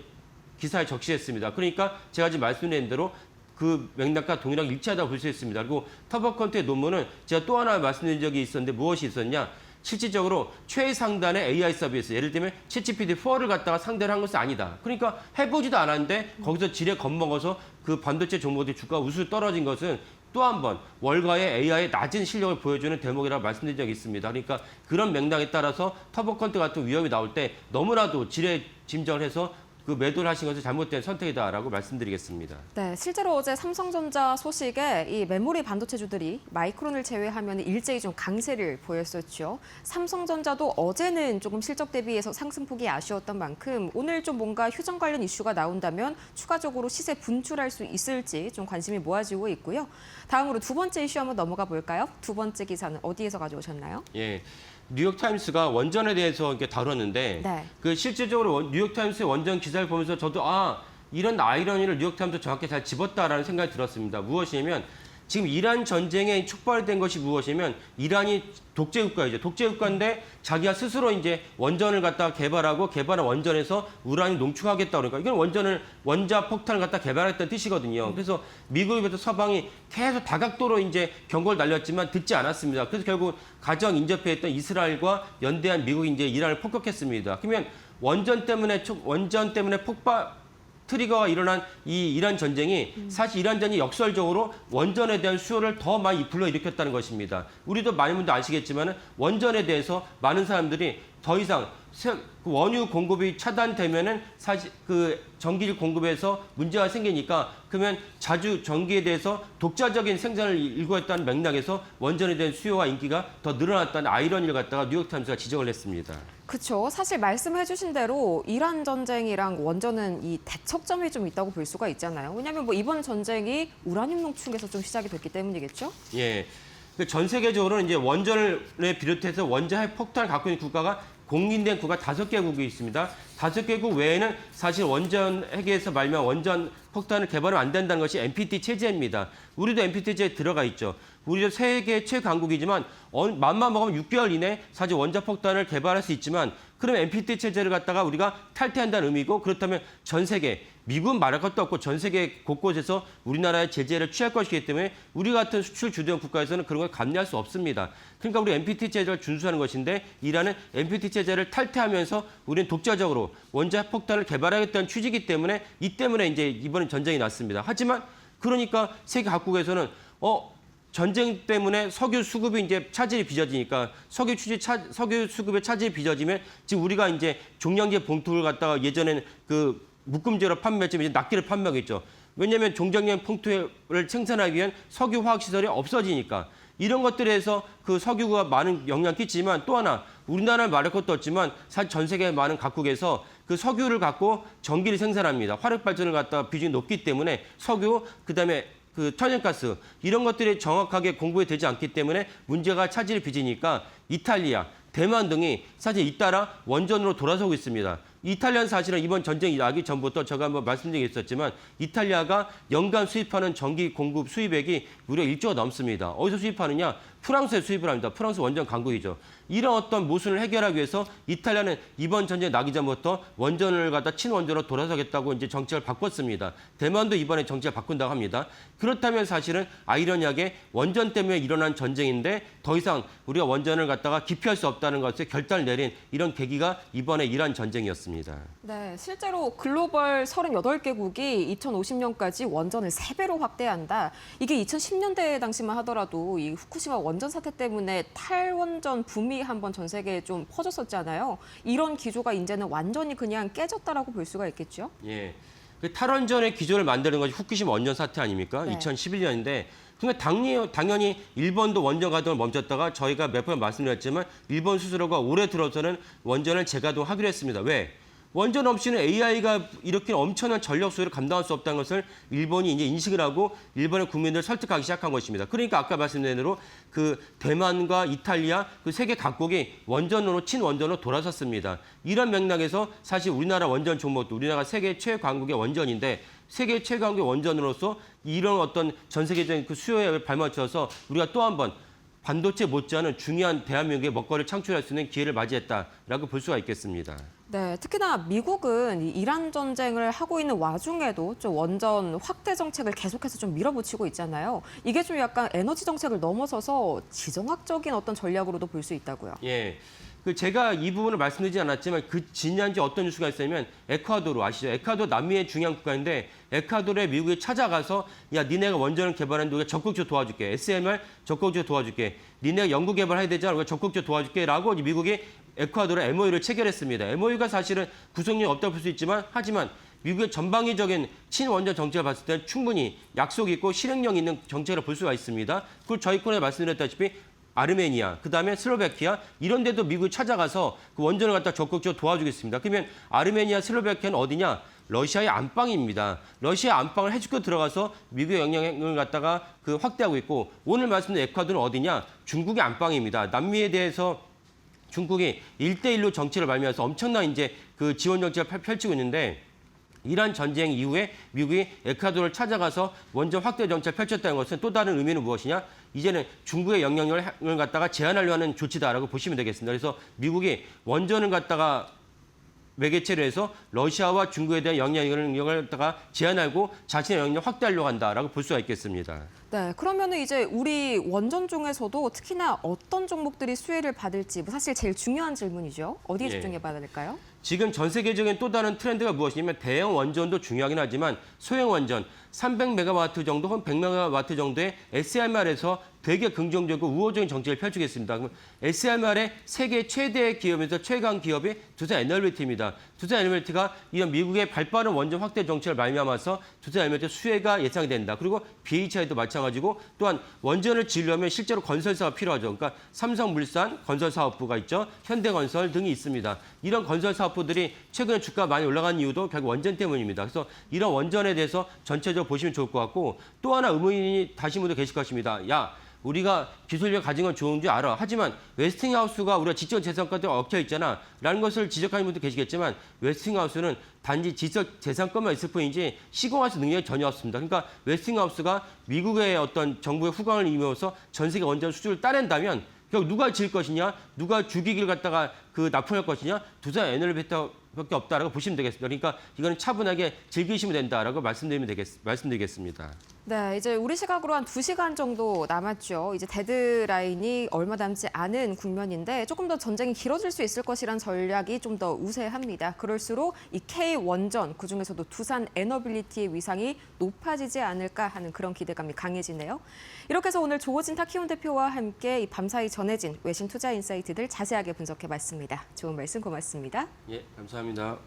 기사에 적시했습니다. 그러니까 제가 지금 말씀드린 대로 그 맥락과 동일하게 일치하다고 볼 수 있습니다. 그리고 터보컨트의 논문은 제가 또 하나 말씀드린 적이 있었는데 무엇이 있었냐? 실질적으로 최상단의 AI 서비스, 예를 들면 챗GPT-4를 갖다가 상대를 한 것은 아니다. 그러니까 해보지도 않았는데 거기서 지레 겁먹어서 그 반도체 종목들 주가가 우수 떨어진 것은 또 한 번 월가의 AI의 낮은 실력을 보여주는 대목이라고 말씀드린 적이 있습니다. 그러니까 그런 맥락에 따라서 터보컨트 같은 위협이 나올 때 너무나도 지레 짐작을 해서 그 매도를 하신 것은 잘못된 선택이다라고 말씀드리겠습니다. 네, 실제로 어제 삼성전자 소식에 이 메모리 반도체주들이 마이크론을 제외하면 일제히 좀 강세를 보였었죠. 삼성전자도 어제는 조금 실적 대비해서 상승폭이 아쉬웠던 만큼 오늘 좀 뭔가 휴전 관련 이슈가 나온다면 추가적으로 시세 분출할 수 있을지 좀 관심이 모아지고 있고요. 다음으로 두 번째 이슈 한번 넘어가 볼까요? 두 번째 기사는 어디에서 가져오셨나요? 예. 뉴욕타임스가 원전에 대해서 이렇게 다뤘는데 네. 그 실질적으로 뉴욕타임스의 원전 기사를 보면서 저도 이런 아이러니를 뉴욕타임스 정확히 잘 집었다라는 생각이 들었습니다. 무엇이냐면 지금 이란 전쟁에 촉발된 것이 무엇이냐면 이란이 독재국가이죠. 독재국가인데 자기가 스스로 이제 원전을 갖다가 개발한 원전에서 우란을 농축하겠다 그러니까 이건 원자 폭탄을 갖다 개발했다는 뜻이거든요. 그래서 미국에서 서방이 계속 다각도로 이제 경고를 날렸지만 듣지 않았습니다. 그래서 결국 가장 인접해 있던 이스라엘과 연대한 미국이 이제 이란을 폭격했습니다. 그러면 원전 때문에 트리거가 일어난 이 이란 전쟁이 사실 이란 전쟁이 역설적으로 원전에 대한 수요를 더 많이 불러일으켰다는 것입니다. 우리도 많은 분들 아시겠지만 원전에 대해서 많은 사람들이 더 이상 원유 공급이 차단되면은 사실 그 전기 공급에서 문제가 생기니까 그러면 자주 전기에 대해서 독자적인 생산을 일구었다는 맥락에서 원전에 대한 수요와 인기가 더 늘어났다는 아이러니를 갖다가 뉴욕타임스가 지적을 했습니다. 그렇죠. 사실 말씀해 주신 대로 이란 전쟁이랑 원전은 이 대척점이 좀 있다고 볼 수가 있잖아요. 왜냐하면 뭐 이번 전쟁이 우라늄 농축에서 좀 시작이 됐기 때문이겠죠? 예. 전 세계적으로는 이제 원전을 비롯해서 원자 핵 폭탄을 갖고 있는 국가가 공인된 국가 5개국이 있습니다. 5개국 외에는 사실 원전 핵에서 말미암아 원전 폭탄을 개발하면 안 된다는 것이 NPT 체제입니다. 우리도 NPT 체제에 들어가 있죠. 우리도 세계 최강국이지만 맘만 먹으면 6개월 이내 사실 원자 폭탄을 개발할 수 있지만 그러면 NPT 체제를 갖다가 우리가 탈퇴한다는 의미고 그렇다면 전 세계 미국은 말할 것도 없고 전 세계 곳곳에서 우리나라의 제재를 취할 것이기 때문에 우리 같은 수출 주도형 국가에서는 그런 걸 감내할 수 없습니다. 그러니까 우리 NPT 체제를 준수하는 것인데 이란은 NPT 체제를 탈퇴하면서 우리는 독자적으로 원자 폭탄을 개발하겠다는 취지이기 때문에 이 때문에 이제 이번에 전쟁이 났습니다. 하지만 그러니까 세계 각국에서는 전쟁 때문에 석유 수급이 이제 차질이 빚어지니까 석유 수급의 차질이 빚어지면 지금 우리가 이제 종량제 봉투를 갖다가 예전에는 그 묶음제로 판매했지만 이제 낱개를 판매하겠죠. 왜냐하면 종량제 봉투를 생산하기 위한 석유 화학 시설이 없어지니까 이런 것들에서 그 석유가 많은 영향을 끼치지만 또 하나 우리나라는 말할 것도 없지만 사실 전 세계 많은 각국에서 그 석유를 갖고 전기를 생산합니다. 화력 발전을 갖다가 비중이 높기 때문에 석유, 그다음에 그 천연가스 이런 것들이 정확하게 공부가 되지 않기 때문에 문제가 차질을 빚으니까 이탈리아, 대만 등이 사실 잇따라 원전으로 돌아서고 있습니다. 이탈리아는 사실은 이번 전쟁이 나기 전부터 제가 한번 말씀드린 게 있었지만 이탈리아가 연간 수입하는 전기 공급 수입액이 무려 1조가 넘습니다. 어디서 수입하느냐? 프랑스에 수입을 합니다. 프랑스 원전 강국이죠. 이런 어떤 모순을 해결하기 위해서 이탈리아는 이번 전쟁 나기 전부터 원전을 갖다 친원전으로 돌아서겠다고 이제 정책을 바꿨습니다. 대만도 이번에 정책을 바꾼다고 합니다. 그렇다면 사실은 아이러니하게 원전 때문에 일어난 전쟁인데 더 이상 우리가 원전을 갖다가 기피할 수 없다는 것에 결단을 내린 이런 계기가 이번에 이란 전쟁이었습니다. 네, 실제로 글로벌 38개국이 2050년까지 원전을 3배로 확대한다. 이게 2010년대 당시만 하더라도 이 후쿠시마 원전 사태 때문에 탈원전 붐이 한번 전 세계에 좀 퍼졌었잖아요. 이런 기조가 이제는 완전히 그냥 깨졌다라고 볼 수가 있겠죠? 예. 그 탈원전의 기조를 만드는 것이 후쿠시마 원전 사태 아닙니까? 네. 2011년인데 그러니까 당연히 일본도 원전 가동을 멈췄다가 저희가 몇 번 말씀드렸지만 일본 스스로가 올해 들어서는 원전을 재가동하기로 했습니다. 왜? 원전 없이는 AI가 이렇게 엄청난 전력 소요를 감당할 수 없다는 것을 일본이 이제 인식을 하고 일본의 국민들을 설득하기 시작한 것입니다. 그러니까 아까 말씀드린 대로 그 대만과 이탈리아 그 세계 각국이 원전으로 친원전으로 돌아섰습니다. 이런 맥락에서 사실 우리나라 원전 종목도 우리나라가 세계 최강국의 원전인데 세계 최강국의 원전으로서 이런 어떤 전 세계적인 그 수요에 발맞춰서 우리가 또 한 번 반도체 못지않은 중요한 대한민국의 먹거리를 창출할 수 있는 기회를 맞이했다라고 볼 수가 있겠습니다. 네, 특히나 미국은 이 이란 전쟁을 하고 있는 와중에도 좀 원전 확대 정책을 계속해서 좀 밀어붙이고 있잖아요. 이게 좀 약간 에너지 정책을 넘어서서 지정학적인 어떤 전략으로도 볼 수 있다고요. 예. 그 제가 이 부분을 말씀드리지 않았지만 그 지난주에 어떤 뉴스가 있었냐면 에콰도르 아시죠? 에콰도르 남미의 중요한 국가인데 에콰도르에 미국이 찾아가서 야 니네가 원전을 개발하는데 우리가 적극적으로 도와줄게. SMR 적극적으로 도와줄게. 니네가 연구 개발해야 되잖아. 우리가 적극적으로 도와줄게. 라고 미국이 에콰도르에 MOU를 체결했습니다. MOU가 사실은 구속력이 없다고 볼 수 있지만 하지만 미국의 전방위적인 친원전 정책을 봤을 때는 충분히 약속 있고 실행력 있는 정책을 볼 수가 있습니다. 그리고 저희 코너에 말씀드렸다시피 아르메니아, 그다음에 슬로베키아 이런 데도 미국이 찾아가서 그 원전을 갖다 적극적으로 도와주겠습니다. 그러면 아르메니아, 슬로베키아는 어디냐? 러시아의 안방입니다. 러시아 안방을 해주고 들어가서 미국의 영향을 갖다가 그 확대하고 있고 오늘 말씀드린 에콰도르는 어디냐? 중국의 안방입니다. 남미에 대해서 중국이 1대1로 정책을 발명해서 엄청난 이제 그 지원 정책을 펼치고 있는데 이란 전쟁 이후에 미국이 에콰도르를 찾아가서 원전 확대 정책을 펼쳤다는 것은 또 다른 의미는 무엇이냐? 이제는 중국의 영향력을 갖다가 제한하려 하는 조치다라고 보시면 되겠습니다. 그래서 미국이 원전을 갖다가 매개체로 해서 러시아와 중국에 대한 영향력을 갖다가 제한하고 자신의 영향력을 확대하려고 한다라고 볼 수가 있겠습니다. 네, 그러면은 이제 우리 원전 중에서도 특히나 어떤 종목들이 수혜를 받을지 사실 제일 중요한 질문이죠. 어디에 예. 집중해 봐야 될까요? 지금 전 세계적인 또 다른 트렌드가 무엇이냐면 대형 원전도 중요하긴 하지만 소형 원전 300메가와트 정도 혹은 100메가와트 정도의 SMR에서 되게 긍정적이고 우호적인 정책을 펼치겠습니다. 그럼 SMR의 세계 최대 기업에서 최강 기업이 두산 에너빌리티입니다. 두산 에너빌리티가 이런 미국의 발빠른 원전 확대 정책을 말미암아서 두산 에너빌리티 수혜가 예상이 된다. 그리고 BHI도 마찬가지고 또한 원전을 지으려면 실제로 건설사가 필요하죠. 그러니까 삼성물산 건설사업부가 있죠. 현대건설 등이 있습니다. 이런 건설사업부들이 최근에 주가가 많이 올라간 이유도 결국 원전 때문입니다. 그래서 이런 원전에 대해서 전체적으로 보시면 좋을 것 같고 또 하나 의문이 다신 분도 계실 것입니다. 야, 우리가 기술력 가진 건 좋은 줄 알아. 하지만 웨스팅하우스가 우리가 지적 재산권에 얽혀 있잖아. 라는 것을 지적하는 분도 계시겠지만 웨스팅하우스는 단지 지적 재산권만 있을 뿐이지 시공할 수 능력이 전혀 없습니다. 그러니까 웨스팅하우스가 미국의 어떤 정부의 후광을 이용해서 전 세계 원전 수주를 따낸다면 결국 누가 지을 것이냐, 누가 주기기를 갖다가 그 납품할 것이냐, 두산 에너빌리티밖에 없다라고 보시면 되겠습니다. 그러니까 이거는 차분하게 즐기시면 된다라고 말씀드리겠습니다. 네, 이제 우리 시각으로 한 2시간 정도 남았죠. 이제 데드라인이 얼마 남지 않은 국면인데 조금 더 전쟁이 길어질 수 있을 것이란 전략이 좀 더 우세합니다. 그럴수록 이 K원전, 그중에서도 두산 에너빌리티의 위상이 높아지지 않을까 하는 그런 기대감이 강해지네요. 이렇게 해서 오늘 조호진 타키온 대표와 함께 이 밤사이 전해진 외신 투자 인사이트들 자세하게 분석해봤습니다. 좋은 말씀 고맙습니다. 예, 감사합니다.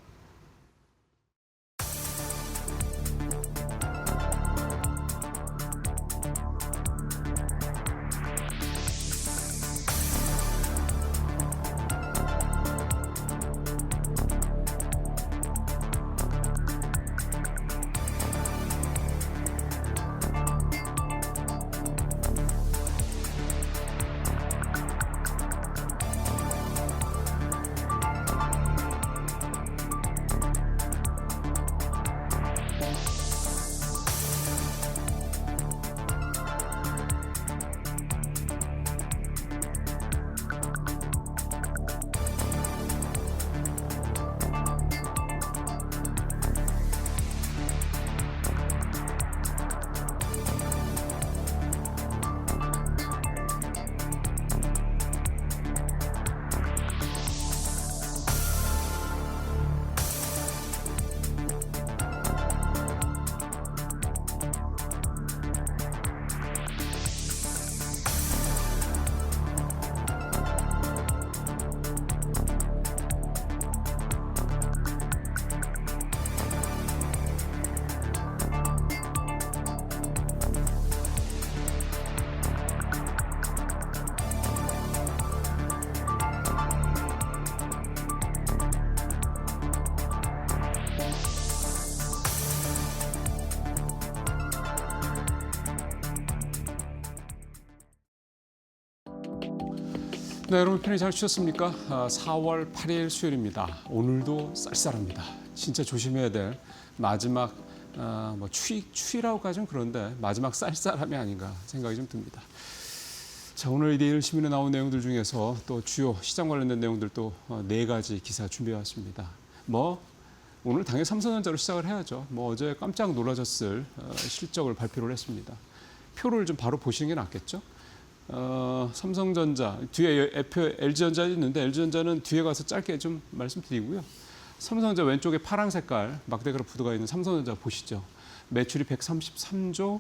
네, 여러분 편히 잘 쉬셨습니까? 4월 8일 수요일입니다. 오늘도 쌀쌀합니다. 진짜 조심해야 될 마지막 추위라고까지는 그런데 마지막 쌀쌀함이 아닌가 생각이 좀 듭니다. 자, 오늘 내일 신문에 나온 내용들 중에서 또 주요 시장 관련된 내용들 또 4가지 기사 준비해 왔습니다. 오늘 당연히 삼성전자로 시작을 해야죠. 어제 깜짝 놀라셨을 실적을 발표를 했습니다. 표를 좀 바로 보시는 게 낫겠죠? 삼성전자 뒤에 LG전자 있는데 LG전자는 뒤에 가서 짧게 좀 말씀드리고요. 삼성전자 왼쪽에 파란 색깔 막대 그래프가 있는 삼성전자 보시죠. 매출이 133조,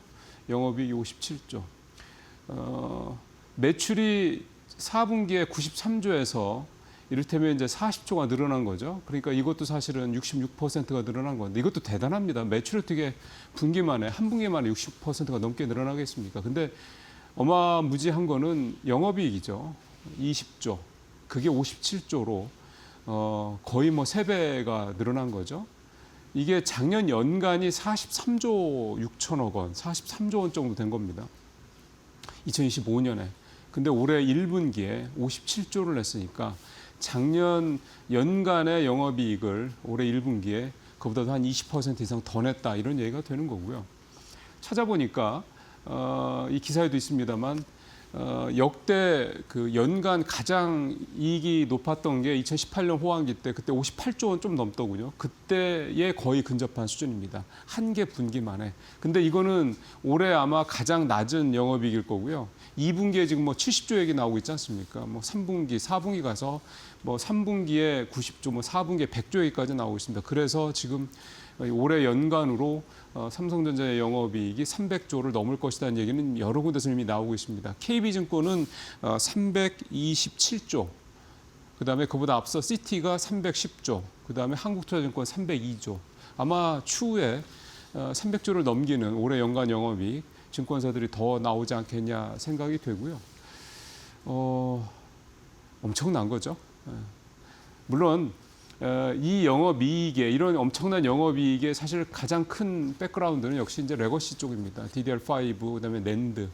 영업이익 57조. 매출이 4분기에 93조에서 이를테면 이제 40조가 늘어난 거죠. 그러니까 이것도 사실은 66%가 늘어난 건데 이것도 대단합니다. 매출이 어떻게 한 분기 만에 60%가 넘게 늘어나겠습니까? 근데 어마무지한 거는 영업이익이죠. 20조. 그게 57조로 거의 3배가 늘어난 거죠. 이게 작년 연간이 43조 6천억 원, 43조 원 정도 된 겁니다. 2025년에. 근데 올해 1분기에 57조를 냈으니까 작년 연간의 영업이익을 올해 1분기에 그보다도 한 20% 이상 더 냈다 이런 얘기가 되는 거고요. 찾아보니까 이 기사에도 있습니다만 역대 그 연간 가장 이익이 높았던 게 2018년 호황기 때 그때 58조 원 좀 넘더군요. 그때에 거의 근접한 수준입니다. 한 개 분기 만에. 근데 이거는 올해 아마 가장 낮은 영업이익일 거고요. 2분기에 지금 70조 얘기 나오고 있지 않습니까? 3분기, 4분기 가서 3분기에 90조, 4분기에 100조 얘기까지 나오고 있습니다. 그래서 지금 올해 연간으로 삼성전자의 영업이익이 300조를 넘을 것이라는 얘기는 여러 군데서 이미 나오고 있습니다. KB증권은 327조, 그다음에 그보다 앞서 시티가 310조, 그다음에 한국투자증권 302조. 아마 추후에 300조를 넘기는 올해 연간 영업이익 증권사들이 더 나오지 않겠냐 생각이 되고요. 엄청난 거죠. 물론 이 영업이익에 이런 엄청난 영업이익의 사실 가장 큰 백그라운드는 역시 이제 레거시 쪽입니다. DDR5 그다음에 낸드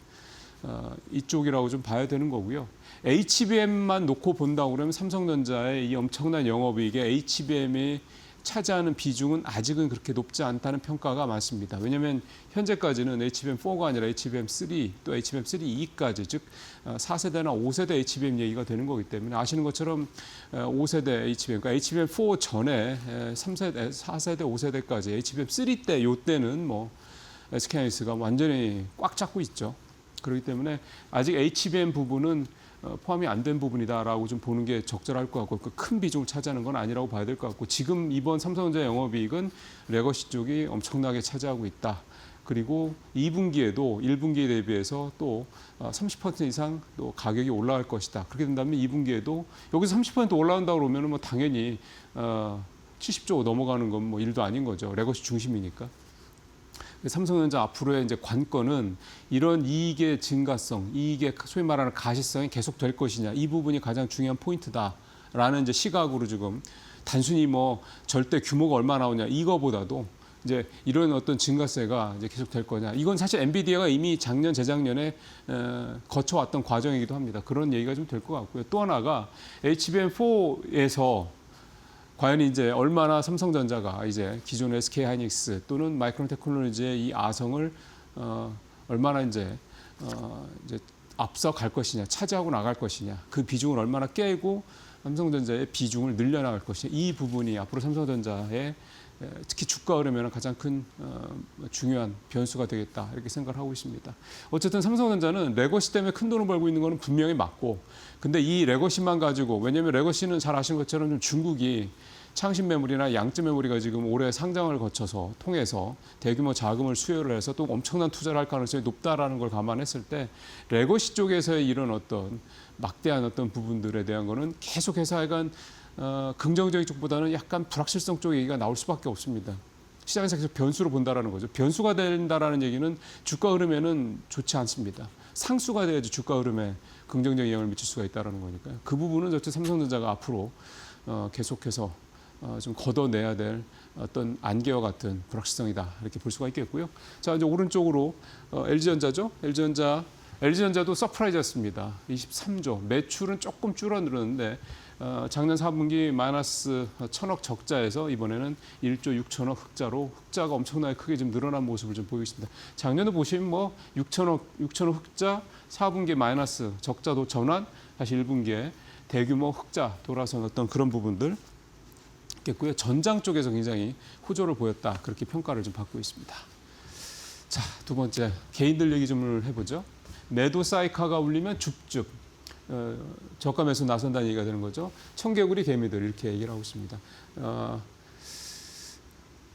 이쪽이라고 좀 봐야 되는 거고요. HBM만 놓고 본다고 그러면 삼성전자의 이 엄청난 영업이익에 HBM이 차지하는 비중은 아직은 그렇게 높지 않다는 평가가 많습니다. 왜냐하면 현재까지는 HBM4가 아니라 HBM3 또 HBM3E까지 즉 4세대나 5세대 HBM 얘기가 되는 거기 때문에 아시는 것처럼 5세대 HBM, 그러니까 HBM4 전에 3세대, 4세대, 5세대까지 HBM3 때 이때는 SK하이닉스가 완전히 꽉 잡고 있죠. 그렇기 때문에 아직 HBM 부분은 포함이 안 된 부분이다라고 좀 보는 게 적절할 것 같고 큰 비중을 차지하는 건 아니라고 봐야 될 것 같고 지금 이번 삼성전자 영업이익은 레거시 쪽이 엄청나게 차지하고 있다. 그리고 2분기에도 1분기에 대비해서 또 30% 이상 또 가격이 올라갈 것이다. 그렇게 된다면 2분기에도 여기서 30% 올라온다고 그러면 당연히 70조 넘어가는 건 일도 아닌 거죠. 레거시 중심이니까. 삼성전자 앞으로의 이제 관건은 이런 이익의 증가성, 이익의 소위 말하는 가시성이 계속될 것이냐, 이 부분이 가장 중요한 포인트다라는 이제 시각으로 지금 단순히 절대 규모가 얼마 나오냐 이거보다도 이제 이런 어떤 증가세가 이제 계속될 거냐. 이건 사실 엔비디아가 이미 작년, 재작년에 거쳐왔던 과정이기도 합니다. 그런 얘기가 좀 될 것 같고요. 또 하나가 HBM4에서 과연 이제 얼마나 삼성전자가 이제 기존 SK하이닉스 또는 마이크론 테크놀로지의 이 아성을 얼마나 이제 앞서 갈 것이냐, 차지하고 나갈 것이냐, 그 비중을 얼마나 깨고 삼성전자의 비중을 늘려나갈 것이냐, 이 부분이 앞으로 삼성전자의 특히 주가 흐름에는 가장 큰 중요한 변수가 되겠다 이렇게 생각을 하고 있습니다. 어쨌든 삼성전자는 레거시 때문에 큰 돈을 벌고 있는 것은 분명히 맞고, 근데 이 레거시만 가지고, 왜냐하면 레거시는 잘 아시는 것처럼 좀 중국이 창신 메모리나 양쯔 메모리가 지금 올해 상장을 거쳐서 통해서 대규모 자금을 수요를 해서 또 엄청난 투자를 할 가능성이 높다라는 걸 감안했을 때 레거시 쪽에서의 이런 어떤 막대한 어떤 부분들에 대한 거는 계속해서 하여간 긍정적인 쪽보다는 약간 불확실성 쪽 얘기가 나올 수밖에 없습니다. 시장에서 계속 변수로 본다라는 거죠. 변수가 된다라는 얘기는 주가 흐름에는 좋지 않습니다. 상수가 돼야지 주가 흐름에 긍정적인 영향을 미칠 수가 있다라는 거니까요. 그 부분은 어쨌든 삼성전자가 앞으로 계속해서 좀 걷어내야 될 어떤 안개와 같은 불확실성이다 이렇게 볼 수가 있겠고요. 자, 이제 오른쪽으로 LG전자죠. LG전자 LG전자도 서프라이즈였습니다. 23조. 매출은 조금 줄어들었는데 작년 4분기 마이너스 1,000억 적자에서 이번에는 1조 6천억 흑자로 흑자가 엄청나게 크게 좀 늘어난 모습을 좀 보이고 있습니다. 작년에 보시면 뭐 6천억 흑자, 4분기 마이너스 적자도 전환, 다시 1분기에 대규모 흑자 돌아선 어떤 그런 부분들 있겠고요. 전장 쪽에서 굉장히 호조를 보였다. 그렇게 평가를 좀 받고 있습니다. 자, 두 번째 개인들 얘기 좀 해보죠. 매도 사이카가 울리면 줍줍. 저가 매수 나선다는 얘기가 되는 거죠. 청개구리 개미들 이렇게 얘기를 하고 있습니다.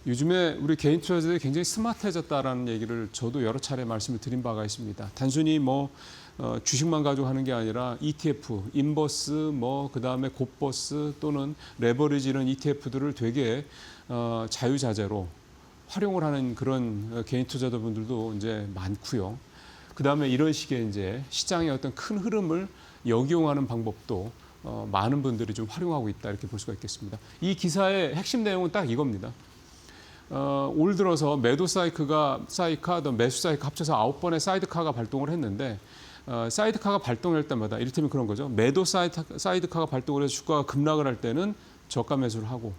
요즘에 우리 개인 투자자들이 굉장히 스마트해졌다라는 얘기를 저도 여러 차례 말씀을 드린 바가 있습니다. 단순히 뭐 주식만 가지고 하는 게 아니라 ETF, 인버스, 뭐 그다음에 곧버스 또는 레버리지 이런 ETF들을 되게 자유자재로 활용을 하는 그런 개인 투자자분들도 이제 많고요. 그다음에 이런 식의 이제 시장의 어떤 큰 흐름을 역이용하는 방법도 많은 분들이 좀 활용하고 있다 이렇게 볼 수가 있겠습니다. 이 기사의 핵심 내용은 딱 이겁니다. 올 들어서 매도 사이카, 매수 사이카 합쳐서 9번의 사이드카가 발동을 했는데 사이드카가 발동할 때마다 이를테면 그런 거죠. 매도 사이드카가 발동을 해서 주가가 급락을 할 때는 저가 매수를 하고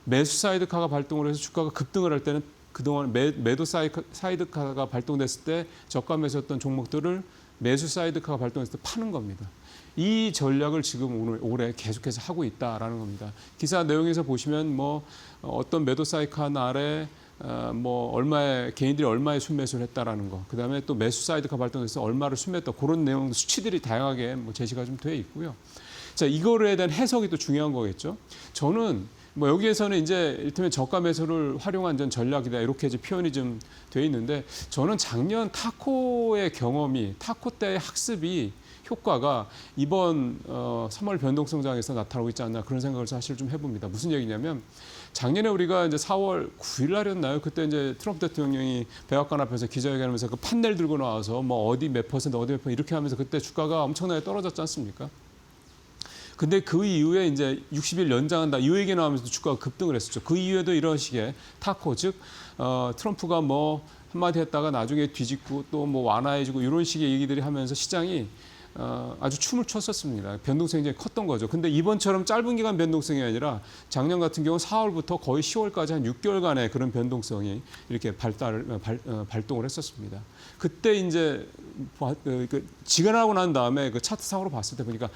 매수 사이드카가 발동을 해서 주가가 급등을 할 때는 그동안 매도 사이드카가 발동됐을 때 저가 매수했던 종목들을 매수 사이드카가 발동했을 때 파는 겁니다. 이 전략을 지금 올해 계속해서 하고 있다라는 겁니다. 기사 내용에서 보시면 뭐 어떤 매도 사이드카 날에 뭐 얼마에 개인들이 얼마에 순매수를 했다라는 거, 그다음에 또 매수 사이드카 발동해서 얼마를 순매했다 그런 내용 수치들이 다양하게 뭐 제시가 좀 돼 있고요. 자, 이거에 대한 해석이 또 중요한 거겠죠. 저는 뭐 여기에서는 이제 이를테면 저가 매수를 활용한 전략이다 이렇게 이제 표현이 좀 돼 있는데 저는 작년 타코의 경험이 타코 때의 학습이 효과가 이번 3월 변동성장에서 나타나고 있지 않나 그런 생각을 사실 좀 해봅니다. 무슨 얘기냐면 작년에 우리가 이제 4월 9일 날이었나요? 그때 이제 트럼프 대통령이 백악관 앞에서 기자회견하면서 그 판넬 들고 나와서 뭐 어디 몇 퍼센트 어디 몇 퍼센트 이렇게 하면서 그때 주가가 엄청나게 떨어졌지 않습니까? 근데 그 이후에 이제 60일 연장한다 이 얘기 나오면서 주가가 급등을 했었죠. 그 이후에도 이런 식의 타코 즉 트럼프가 뭐 한마디 했다가 나중에 뒤집고 또 뭐 완화해주고 이런 식의 얘기들이 하면서 시장이 아주 춤을 췄었습니다. 변동성이 굉장히 컸던 거죠. 근데 이번처럼 짧은 기간 변동성이 아니라 작년 같은 경우 4월부터 거의 10월까지 한 6개월간의 그런 변동성이 이렇게 발동을 했었습니다. 그때 이제 지간하고 난 다음에 그 차트상으로 봤을 때 보니까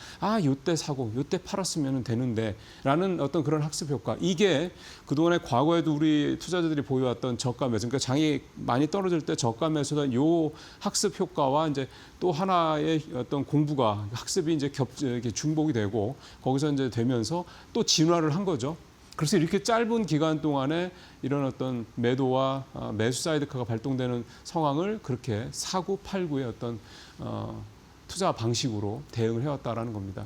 요때 사고 요때 팔았으면 되는데라는 어떤 그런 학습 효과. 이게 그동안에 과거에도 우리 투자자들이 보여왔던 저가 매수, 그러니까 장이 많이 떨어질 때 저가 매수던 요 학습 효과와 이제 또 하나의 어떤 공부가 학습이 이제 이렇게 중복이 되고 거기서 이제 되면서 또 진화를 한 거죠. 그래서 이렇게 짧은 기간 동안에 이런 어떤 매도와 매수 사이드카가 발동되는 상황을 그렇게 사고 팔고의 어떤 투자 방식으로 대응을 해왔다라는 겁니다.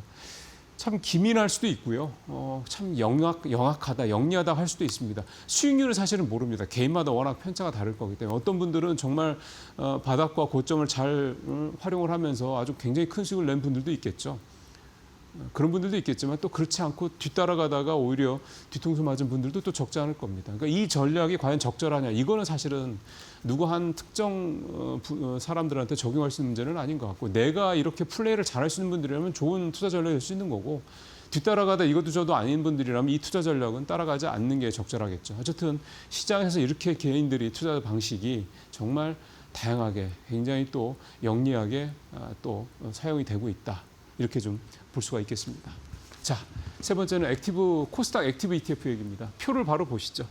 참 기민할 수도 있고요. 참 영악하다, 영리하다 할 수도 있습니다. 수익률은 사실은 모릅니다. 개인마다 워낙 편차가 다를 거기 때문에 어떤 분들은 정말 바닥과 고점을 잘 활용을 하면서 아주 굉장히 큰 수익을 낸 분들도 있겠죠. 그런 분들도 있겠지만 또 그렇지 않고 뒤따라가다가 오히려 뒤통수 맞은 분들도 또 적지 않을 겁니다. 그러니까 이 전략이 과연 적절하냐 이거는 사실은 누구 한 특정 사람들한테 적용할 수 있는 문제는 아닌 것 같고 내가 이렇게 플레이를 잘할 수 있는 분들이라면 좋은 투자 전략이 될 수 있는 거고 뒤따라가다 이것도 저도 아닌 분들이라면 이 투자 전략은 따라가지 않는 게 적절하겠죠. 어쨌든 시장에서 이렇게 개인들이 투자 방식이 정말 다양하게 굉장히 또 영리하게 또 사용이 되고 있다. 이렇게 좀 볼 수가 있겠습니다. 자, 세 번째는 코스닥 액티브 ETF 얘기입니다. 표를 바로 보시죠.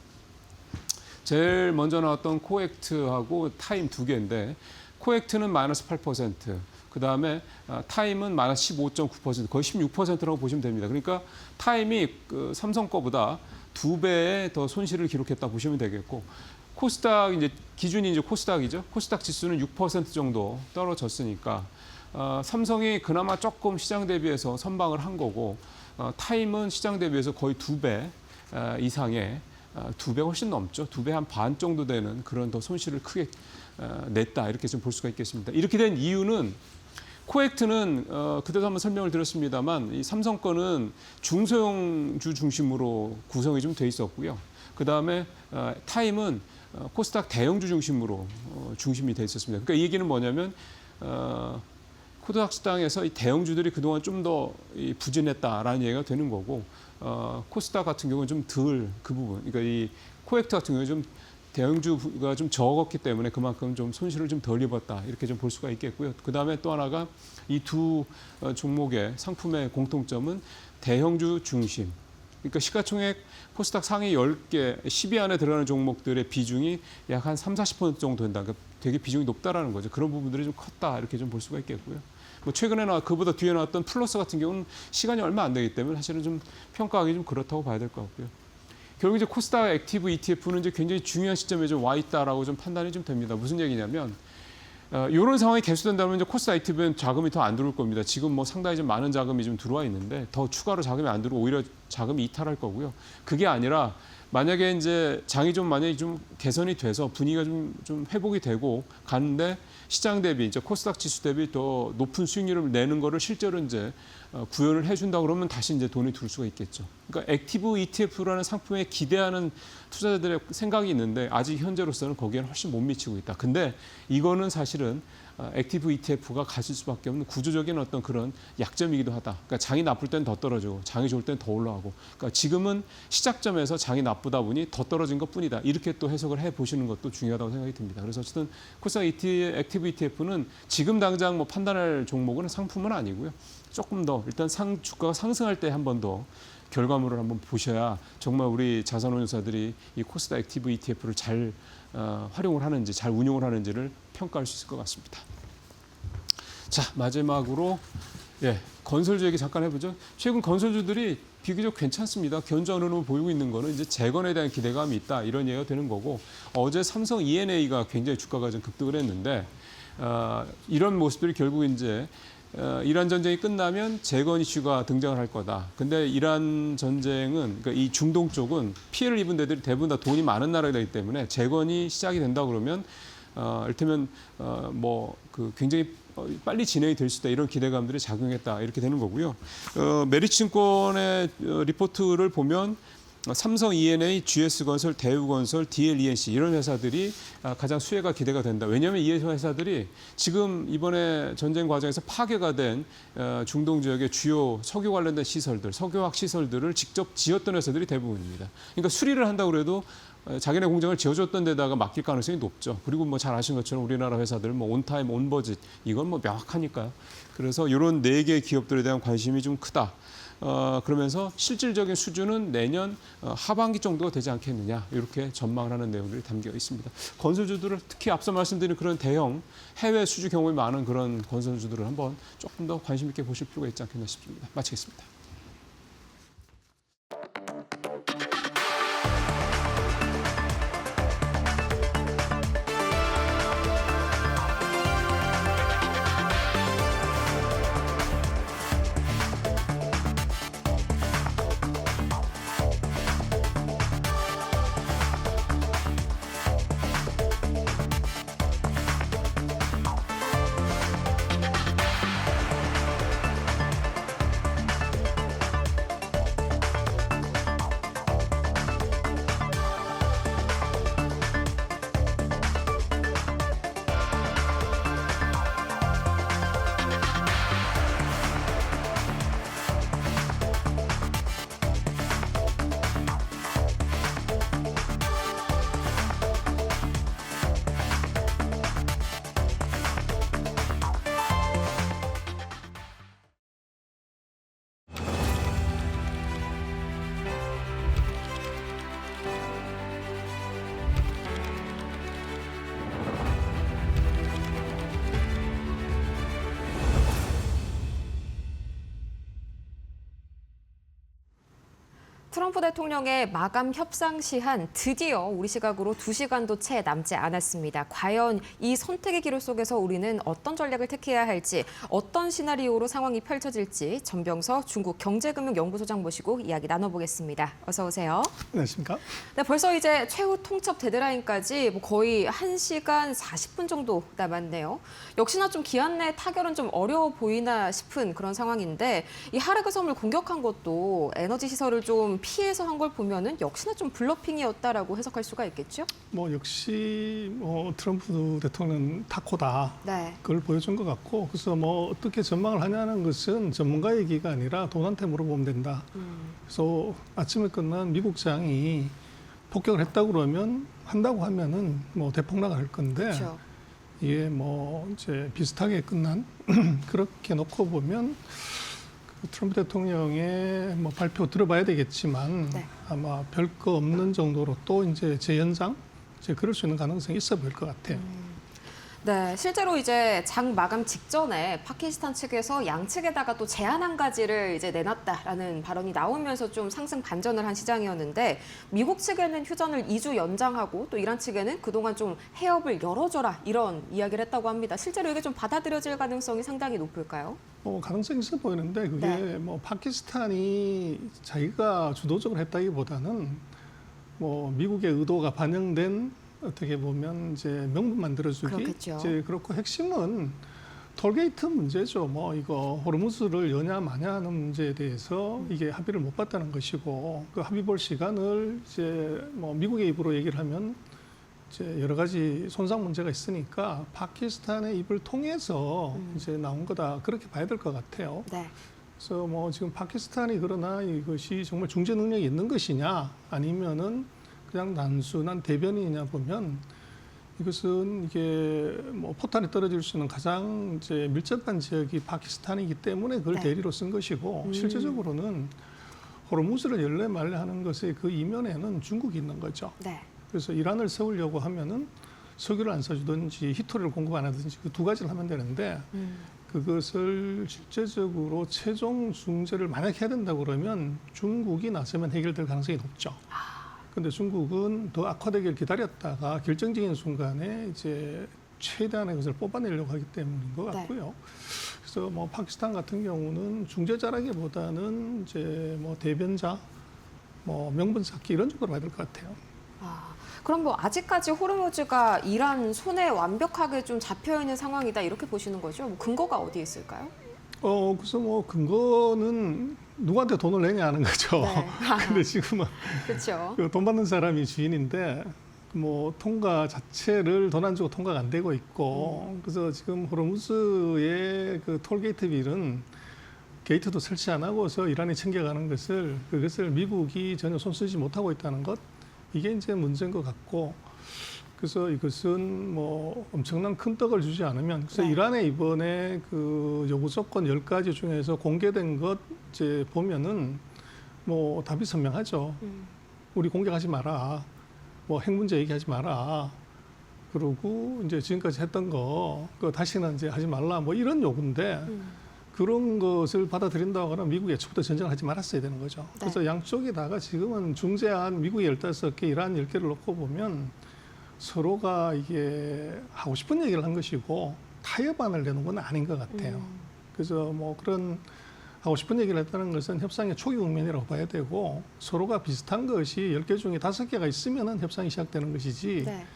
제일 먼저 나왔던 코액트하고 타임 두 개인데 코액트는 마이너스 8%, 그 다음에 타임은 마이너스 15.9%, 거의 16%라고 보시면 됩니다. 그러니까 타임이 삼성 거보다 2배의 더 손실을 기록했다 보시면 되겠고 코스닥 이제 기준이 이제 코스닥이죠. 코스닥 지수는 6% 정도 떨어졌으니까 삼성이 그나마 조금 시장 대비해서 선방을 한 거고 타임은 시장 대비해서 거의 2배 이상의 2배 훨씬 넘죠. 2배 한 반 정도 되는 그런 더 손실을 크게 냈다 이렇게 좀 볼 수가 있겠습니다. 이렇게 된 이유는 코액트는 그때도 한번 설명을 드렸습니다만 이 삼성 거는 중소형주 중심으로 구성이 좀 돼 있었고요. 그 다음에 타임은 코스닥 대형주 중심으로 중심이 돼 있었습니다. 그러니까 이 얘기는 뭐냐면 코스닥 시장에서 이 대형주들이 그동안 좀 더 부진했다라는 얘기가 되는 거고 코스닥 같은 경우는 좀 덜 그 부분, 그러니까 이 코엑트 같은 경우는 좀 대형주가 좀 적었기 때문에 그만큼 좀 손실을 좀 덜 입었다 이렇게 좀 볼 수가 있겠고요. 그 다음에 또 하나가 이 두 종목의 상품의 공통점은 대형주 중심. 그러니까 시가총액 코스닥 상위 10개, 10위 안에 들어가는 종목들의 비중이 약 한 30-40% 정도 된다. 그러니까 되게 비중이 높다라는 거죠. 그런 부분들이 좀 컸다 이렇게 좀 볼 수가 있겠고요. 뭐 최근에 그보다 뒤에 나왔던 플러스 같은 경우는 시간이 얼마 안 되기 때문에 사실은 좀 평가하기 좀 그렇다고 봐야 될 것 같고요. 결국 이제 코스닥 액티브 ETF는 이제 굉장히 중요한 시점에 좀 와 있다라고 좀 판단이 좀 됩니다. 무슨 얘기냐면 이런 상황이 계속된다면 이제 코스닥 액티브는 자금이 더 안 들어올 겁니다. 지금 뭐 상당히 좀 많은 자금이 좀 들어와 있는데 더 추가로 자금이 안 들어오고 오히려 자금이 이탈할 거고요. 그게 아니라 만약에 이제 장이 좀 만약에 좀 개선이 돼서 분위기가 좀 회복이 되고 가는데 시장 대비 이제 코스닥 지수 대비 더 높은 수익률을 내는 거를 실제로 이제 구현을 해준다 그러면 다시 이제 돈이 들 수가 있겠죠. 그러니까 액티브 ETF라는 상품에 기대하는 투자자들의 생각이 있는데 아직 현재로서는 거기에는 훨씬 못 미치고 있다. 근데 이거는 사실은 액티브 ETF가 가질 수밖에 없는 구조적인 어떤 그런 약점이기도 하다. 그러니까 장이 나쁠 때는 더 떨어지고 장이 좋을 때는 더 올라가고. 그러니까 지금은 시작점에서 장이 나쁘다 보니 더 떨어진 것뿐이다. 이렇게 또 해석을 해보시는 것도 중요하다고 생각이 듭니다. 그래서 어쨌든 코스닥 액티브 ETF는 지금 당장 뭐 판단할 종목은 상품은 아니고요. 조금 더 일단 주가가 상승할 때 한 번 더 결과물을 한번 보셔야 정말 우리 자산운용사들이 이 코스닥 액티브 ETF를 잘 활용을 하는지 잘 운용을 하는지를 평가할 수 있을 것 같습니다. 자, 마지막으로 건설주 얘기 잠깐 해보죠. 최근 건설주들이 비교적 괜찮습니다. 견조한 보이고 있는 거는 이제 재건에 대한 기대감이 있다 이런 얘기가 되는 거고 어제 삼성 E&A가 굉장히 주가가 좀 급등을 했는데 이런 모습들이 결국 이제 이란 전쟁이 끝나면 재건 이슈가 등장을 할 거다. 근데 이란 전쟁은 그러니까 이 중동 쪽은 피해를 입은 데들이 대부분 다 돈이 많은 나라이기 때문에 재건이 시작이 된다 그러면 이를테면 굉장히 빨리 진행이 될 수 있다 이런 기대감들이 작용했다 이렇게 되는 거고요. 메리츠증권의 리포트를 보면 삼성 E&A, GS건설, 대우건설, DLENC 이런 회사들이 가장 수혜가 기대가 된다. 왜냐하면 이 회사들이 지금 이번에 전쟁 과정에서 파괴가 된 중동 지역의 주요 석유 관련된 시설들, 석유화학 시설들을 직접 지었던 회사들이 대부분입니다. 그러니까 수리를 한다고 해도 자기네 공장을 지어줬던 데다가 맡길 가능성이 높죠. 그리고 뭐 잘 아시는 것처럼 우리나라 회사들 뭐 온타임, 온버짓 이건 뭐 명확하니까요. 그래서 이런 4개 기업들에 대한 관심이 좀 크다. 그러면서 실질적인 수준은 내년 하반기 정도가 되지 않겠느냐 이렇게 전망을 하는 내용들이 담겨 있습니다. 건설주들을 특히 앞서 말씀드린 그런 대형 해외 수주 경험이 많은 그런 건설주들을 한번 조금 더 관심 있게 보실 필요가 있지 않겠나 싶습니다. 마치겠습니다. 트럼프 대통령의 마감 협상 시한 드디어 우리 시각으로 2시간도 채 남지 않았습니다. 과연 이 선택의 기로 속에서 우리는 어떤 전략을 택해야 할지, 어떤 시나리오로 상황이 펼쳐질지 전병서 중국 경제금융연구소장 모시고 이야기 나눠보겠습니다. 어서 오세요. 안녕하십니까? 네, 벌써 이제 최후 통첩 데드라인까지 거의 1시간 40분 정도 남았네요. 역시나 좀 기한 내 타결은 좀 어려워 보이나 싶은 그런 상황인데 이 하르그 섬을 공격한 것도 에너지 시설을 좀 피해서 한 걸 보면은 역시나 좀 블러핑이었다라고 해석할 수가 있겠죠? 뭐 역시 뭐 트럼프 대통령 타코다. 네. 그걸 보여준 것 같고, 그래서 뭐 어떻게 전망을 하냐는 것은 전문가 얘기가 아니라 돈한테 물어보면 된다. 그래서 아침에 끝난 미국장이 폭격을 했다고 그러면 한다고 하면은 뭐 대폭락을 할 건데 그렇죠. 이게 뭐 이제 비슷하게 끝난 그렇게 놓고 보면 그 트럼프 대통령의 뭐 발표 들어봐야 되겠지만 네. 아마 별거 없는 정도로 또 이제 재연장 이제 그럴 수 있는 가능성이 있어 보일 것 같아요. 네, 실제로 이제 장 마감 직전에 파키스탄 측에서 양측에다가 또 제안 한 가지를 이제 내놨다라는 발언이 나오면서 좀 상승 반전을 한 시장이었는데 미국 측에는 휴전을 2주 연장하고 또 이란 측에는 그동안 좀 해협을 열어줘라 이런 이야기를 했다고 합니다. 실제로 이게 좀 받아들여질 가능성이 상당히 높을까요? 가능성이 있어 보이는데 그게 네. 뭐 파키스탄이 자기가 주도적으로 했다기보다는 뭐 미국의 의도가 반영된 어떻게 보면 이제 명분 만들어주기 그렇겠죠. 이제 그렇고 핵심은 톨게이트 문제죠. 뭐 이거 호르무즈를 여냐 마냐 하는 문제에 대해서 이게 합의를 못 봤다는 것이고 그 합의 볼 시간을 이제 뭐 미국의 입으로 얘기를 하면 이제 여러 가지 손상 문제가 있으니까 파키스탄의 입을 통해서 이제 나온 거다 그렇게 봐야 될 것 같아요. 네. 그래서 뭐 지금 파키스탄이 그러나 이것이 정말 중재 능력이 있는 것이냐 아니면은 그냥 단순한 대변이냐 보면 이것은 이게 뭐 포탄이 떨어질 수 있는 가장 이제 밀접한 지역이 파키스탄이기 때문에 그걸 네. 대리로 쓴 것이고 실제적으로는 호르무즈를 열래 말래 하는 것의 그 이면에는 중국이 있는 거죠. 네. 그래서 이란을 세우려고 하면은 석유를 안 써주든지 히토리를 공급 안 하든지 그 두 가지를 하면 되는데 그것을 실제적으로 최종 중재를 만약 해야 된다고 그러면 중국이 나서면 해결될 가능성이 높죠. 근데 중국은 더 악화되기를 기다렸다가 결정적인 순간에 이제 최대한의 것을 뽑아내려고 하기 때문인 것 같고요. 그래서 뭐 파키스탄 같은 경우는 중재자라기보다는 이제 뭐 대변자, 뭐 명분 쌓기 이런 쪽으로 봐야 될 것 같아요. 그럼 뭐 아직까지 호르무즈가 이란 손에 완벽하게 좀 잡혀 있는 상황이다 이렇게 보시는 거죠? 뭐 근거가 어디에 있을까요? 그래서 뭐 근거는 누구한테 돈을 내냐 하는 거죠. 네. 근데 지금은 그렇죠. 그 돈 받는 사람이 주인인데 뭐 통과 자체를 돈 안 주고 통과가 안 되고 있고 그래서 지금 호르무즈의 그 톨게이트 빌은 게이트도 설치 안 하고서 이란이 챙겨가는 그것을 미국이 전혀 손쓰지 못하고 있다는 것 이게 이제 문제인 것 같고 그래서 이것은 뭐 엄청난 큰 떡을 주지 않으면 그래서 네. 이란의 이번에 그 요구 조건 10가지 중에서 공개된 것 이제 보면은 뭐 답이 선명하죠. 우리 공격하지 마라. 뭐 핵 문제 얘기하지 마라. 그리고 이제 지금까지 했던 거 그거 다시는 이제 하지 말라. 뭐 이런 요구인데 그런 것을 받아들인다고 하면 미국이 애초부터 전쟁을 하지 말았어야 되는 거죠. 네. 그래서 양쪽에다가 지금은 중재안 미국이 15개, 이란 10개를 놓고 보면 서로가 이게 하고 싶은 얘기를 한 것이고 타협안을 내놓은 건 아닌 것 같아요. 그래서 뭐 그런 하고 싶은 얘기를 했다는 것은 협상의 초기 국면이라고 봐야 되고 서로가 비슷한 것이 10개 중에 5개가 있으면은 협상이 시작되는 것이지 네.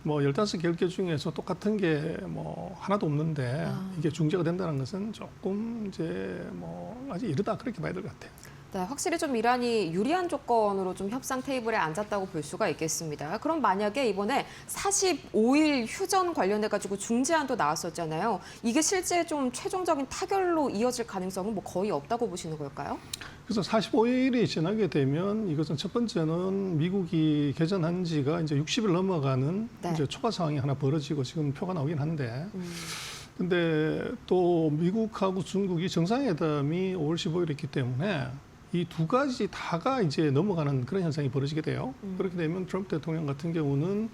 뭐 15개, 10개 중에서 똑같은 게 뭐 하나도 없는데 이게 중재가 된다는 것은 조금 이제 뭐 아직 이르다 그렇게 봐야 될 것 같아요. 네, 확실히 좀 이란이 유리한 조건으로 좀 협상 테이블에 앉았다고 볼 수가 있겠습니다. 그럼 만약에 이번에 45일 휴전 관련해 가지고 중재안도 나왔었잖아요. 이게 실제 좀 최종적인 타결로 이어질 가능성은 뭐 거의 없다고 보시는 걸까요? 그래서 45일이 지나게 되면 이것은 첫 번째는 미국이 개전한 지가 이제 60일 넘어가는 네. 이제 초과 상황이 하나 벌어지고 지금 표가 나오긴 한데 근데 또 미국하고 중국이 정상회담이 5월 15일에 있기 때문에 이 두 가지 다가 이제 넘어가는 그런 현상이 벌어지게 돼요. 그렇게 되면 트럼프 대통령 같은 경우는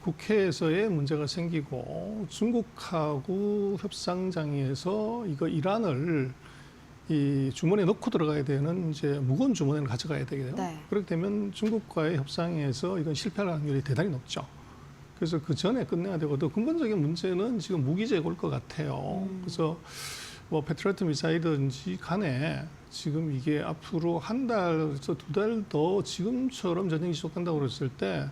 국회에서의 문제가 생기고 중국하고 협상장에서 이거 이란을 이 주머니에 넣고 들어가야 되는 이제 무거운 주머니를 가져가야 되겠네요. 네. 그렇게 되면 중국과의 협상에서 이건 실패할 확률이 대단히 높죠. 그래서 그 전에 끝내야 되고 더 근본적인 문제는 지금 무기 재고일 것 같아요. 그래서 뭐 패트리어트 미사일든지 간에 지금 이게 앞으로 한 달에서 2달 더 지금처럼 전쟁이 지속된다고 그랬을 때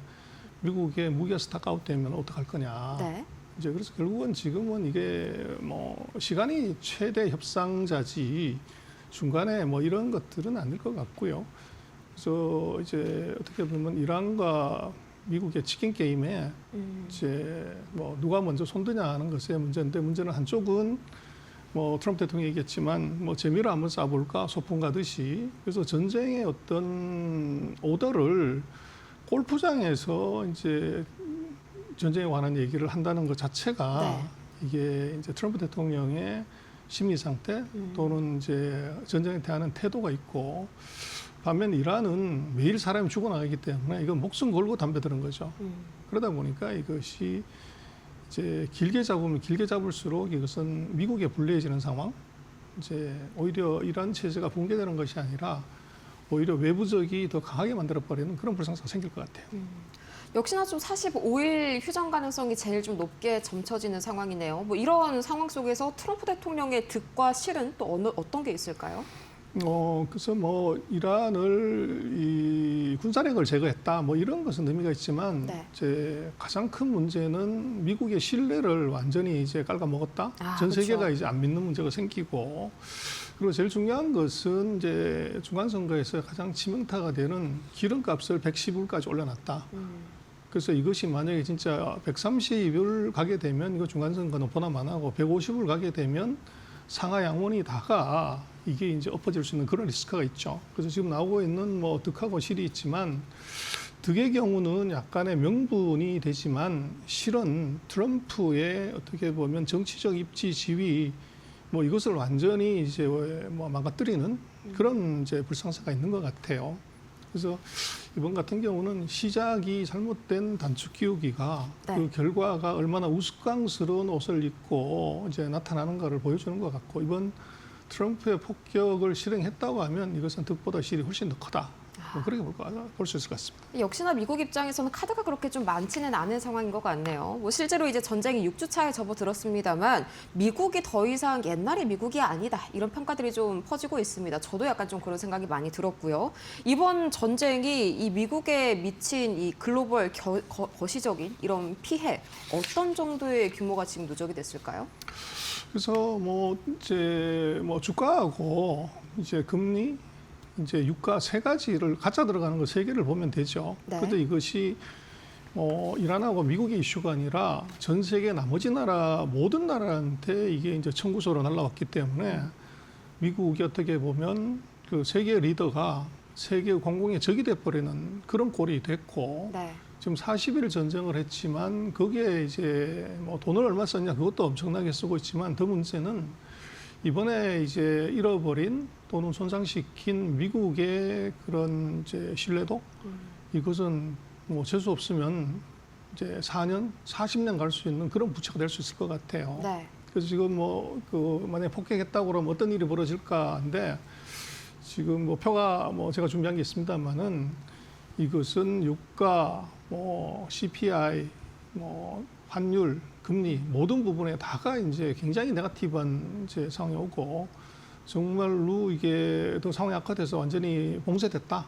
미국의 무기가 스탁아웃 되면 어떡할 거냐. 네. 이제 그래서 결국은 지금은 이게 뭐 시간이 최대 협상자지 중간에 뭐 이런 것들은 아닐 것 같고요. 그래서 이제 어떻게 보면 이란과 미국의 치킨 게임에 이제 뭐 누가 먼저 손드냐 하는 것의 문제인데, 문제는 한쪽은 뭐 트럼프 대통령이 얘기했지만 뭐 재미로 한번 쏴볼까 소풍 가듯이, 그래서 전쟁의 어떤 오더를 골프장에서 이제 전쟁에 관한 얘기를 한다는 것 자체가 네. 이게 이제 트럼프 대통령의 심리 상태 또는 이제 전쟁에 대한 태도가 있고, 반면 이란은 매일 사람이 죽어나가기 때문에 이건 목숨 걸고 담배 드는 거죠. 그러다 보니까 이것이 이제 길게 잡으면 길게 잡을수록 이것은 미국에 불리해지는 상황, 이제 오히려 이란 체제가 붕괴되는 것이 아니라 오히려 외부적이 더 강하게 만들어버리는 그런 불상사가 생길 것 같아요. 역시나 좀 45일 휴전 가능성이 제일 좀 높게 점쳐지는 상황이네요. 뭐 이런 상황 속에서 트럼프 대통령의 득과 실은 또 어떤 게 있을까요? 그래서 뭐 이란을 이 군사력을 제거했다 뭐 이런 것은 의미가 있지만, 네. 이제 가장 큰 문제는 미국의 신뢰를 완전히 이제 갉아먹었다. 전 그렇죠. 세계가 이제 안 믿는 문제가 생기고, 그리고 제일 중요한 것은 이제 중간선거에서 가장 치명타가 되는 기름값을 110불까지 올려놨다. 그래서 이것이 만약에 진짜 130을 가게 되면 이거 중간선거는 보나만 하고, 150을 가게 되면 상하 양원이 다가 이게 이제 엎어질 수 있는 그런 리스크가 있죠. 그래서 지금 나오고 있는 뭐 득하고 실이 있지만, 득의 경우는 약간의 명분이 되지만 실은 트럼프의 어떻게 보면 정치적 입지 지위 뭐 이것을 완전히 이제 뭐 망가뜨리는 그런 이제 불상사가 있는 것 같아요. 그래서 이번 같은 경우는 시작이 잘못된 단축 기우기가 네. 그 결과가 얼마나 우스꽝스러운 옷을 입고 이제 나타나는가를 보여주는 것 같고, 이번 트럼프의 폭격을 실행했다고 하면 이것은 득보다 실이 훨씬 더 크다. 뭐 그렇게 볼 수 있을 것 같습니다. 역시나 미국 입장에서는 카드가 그렇게 좀 많지는 않은 상황인 것 같네요. 뭐 실제로 이제 전쟁이 6주 차에 접어들었습니다만 미국이 더 이상 옛날의 미국이 아니다, 이런 평가들이 좀 퍼지고 있습니다. 저도 약간 좀 그런 생각이 많이 들었고요. 이번 전쟁이 이 미국에 미친 이 글로벌 거시적인 이런 피해, 어떤 정도의 규모가 지금 누적이 됐을까요? 그래서 뭐 이제 뭐 주가하고 이제 금리, 이제 유가 세 가지를 가짜 들어가는 거 세 개를 보면 되죠. 네. 그런데 이것이 이란하고 미국의 이슈가 아니라 전 세계 나머지 나라 모든 나라한테 이게 이제 청구서로 날라왔기 때문에 미국이 어떻게 보면 그 세계 리더가 세계 공공의 적이 돼버리는 그런 꼴이 됐고, 네. 지금 40일 전쟁을 했지만 거기에 이제 뭐 돈을 얼마 썼냐 그것도 엄청나게 쓰고 있지만, 더 문제는 이번에 이제 잃어버린 또는 손상시킨 미국의 그런 이제 신뢰도, 이것은 뭐 재수 없으면 이제 4년, 40년 갈 수 있는 그런 부채가 될 수 있을 것 같아요. 네. 그래서 지금 뭐 그 만약에 폭격했다고 그러면 어떤 일이 벌어질까인데, 지금 뭐 표가 뭐 제가 준비한 게 있습니다만은 이것은 유가, 뭐 CPI, 뭐 환율, 금리 모든 부분에 다가 이제 굉장히 네거티브한 이제 상황이 오고, 정말로 이게 더 상황이 악화돼서 완전히 봉쇄됐다.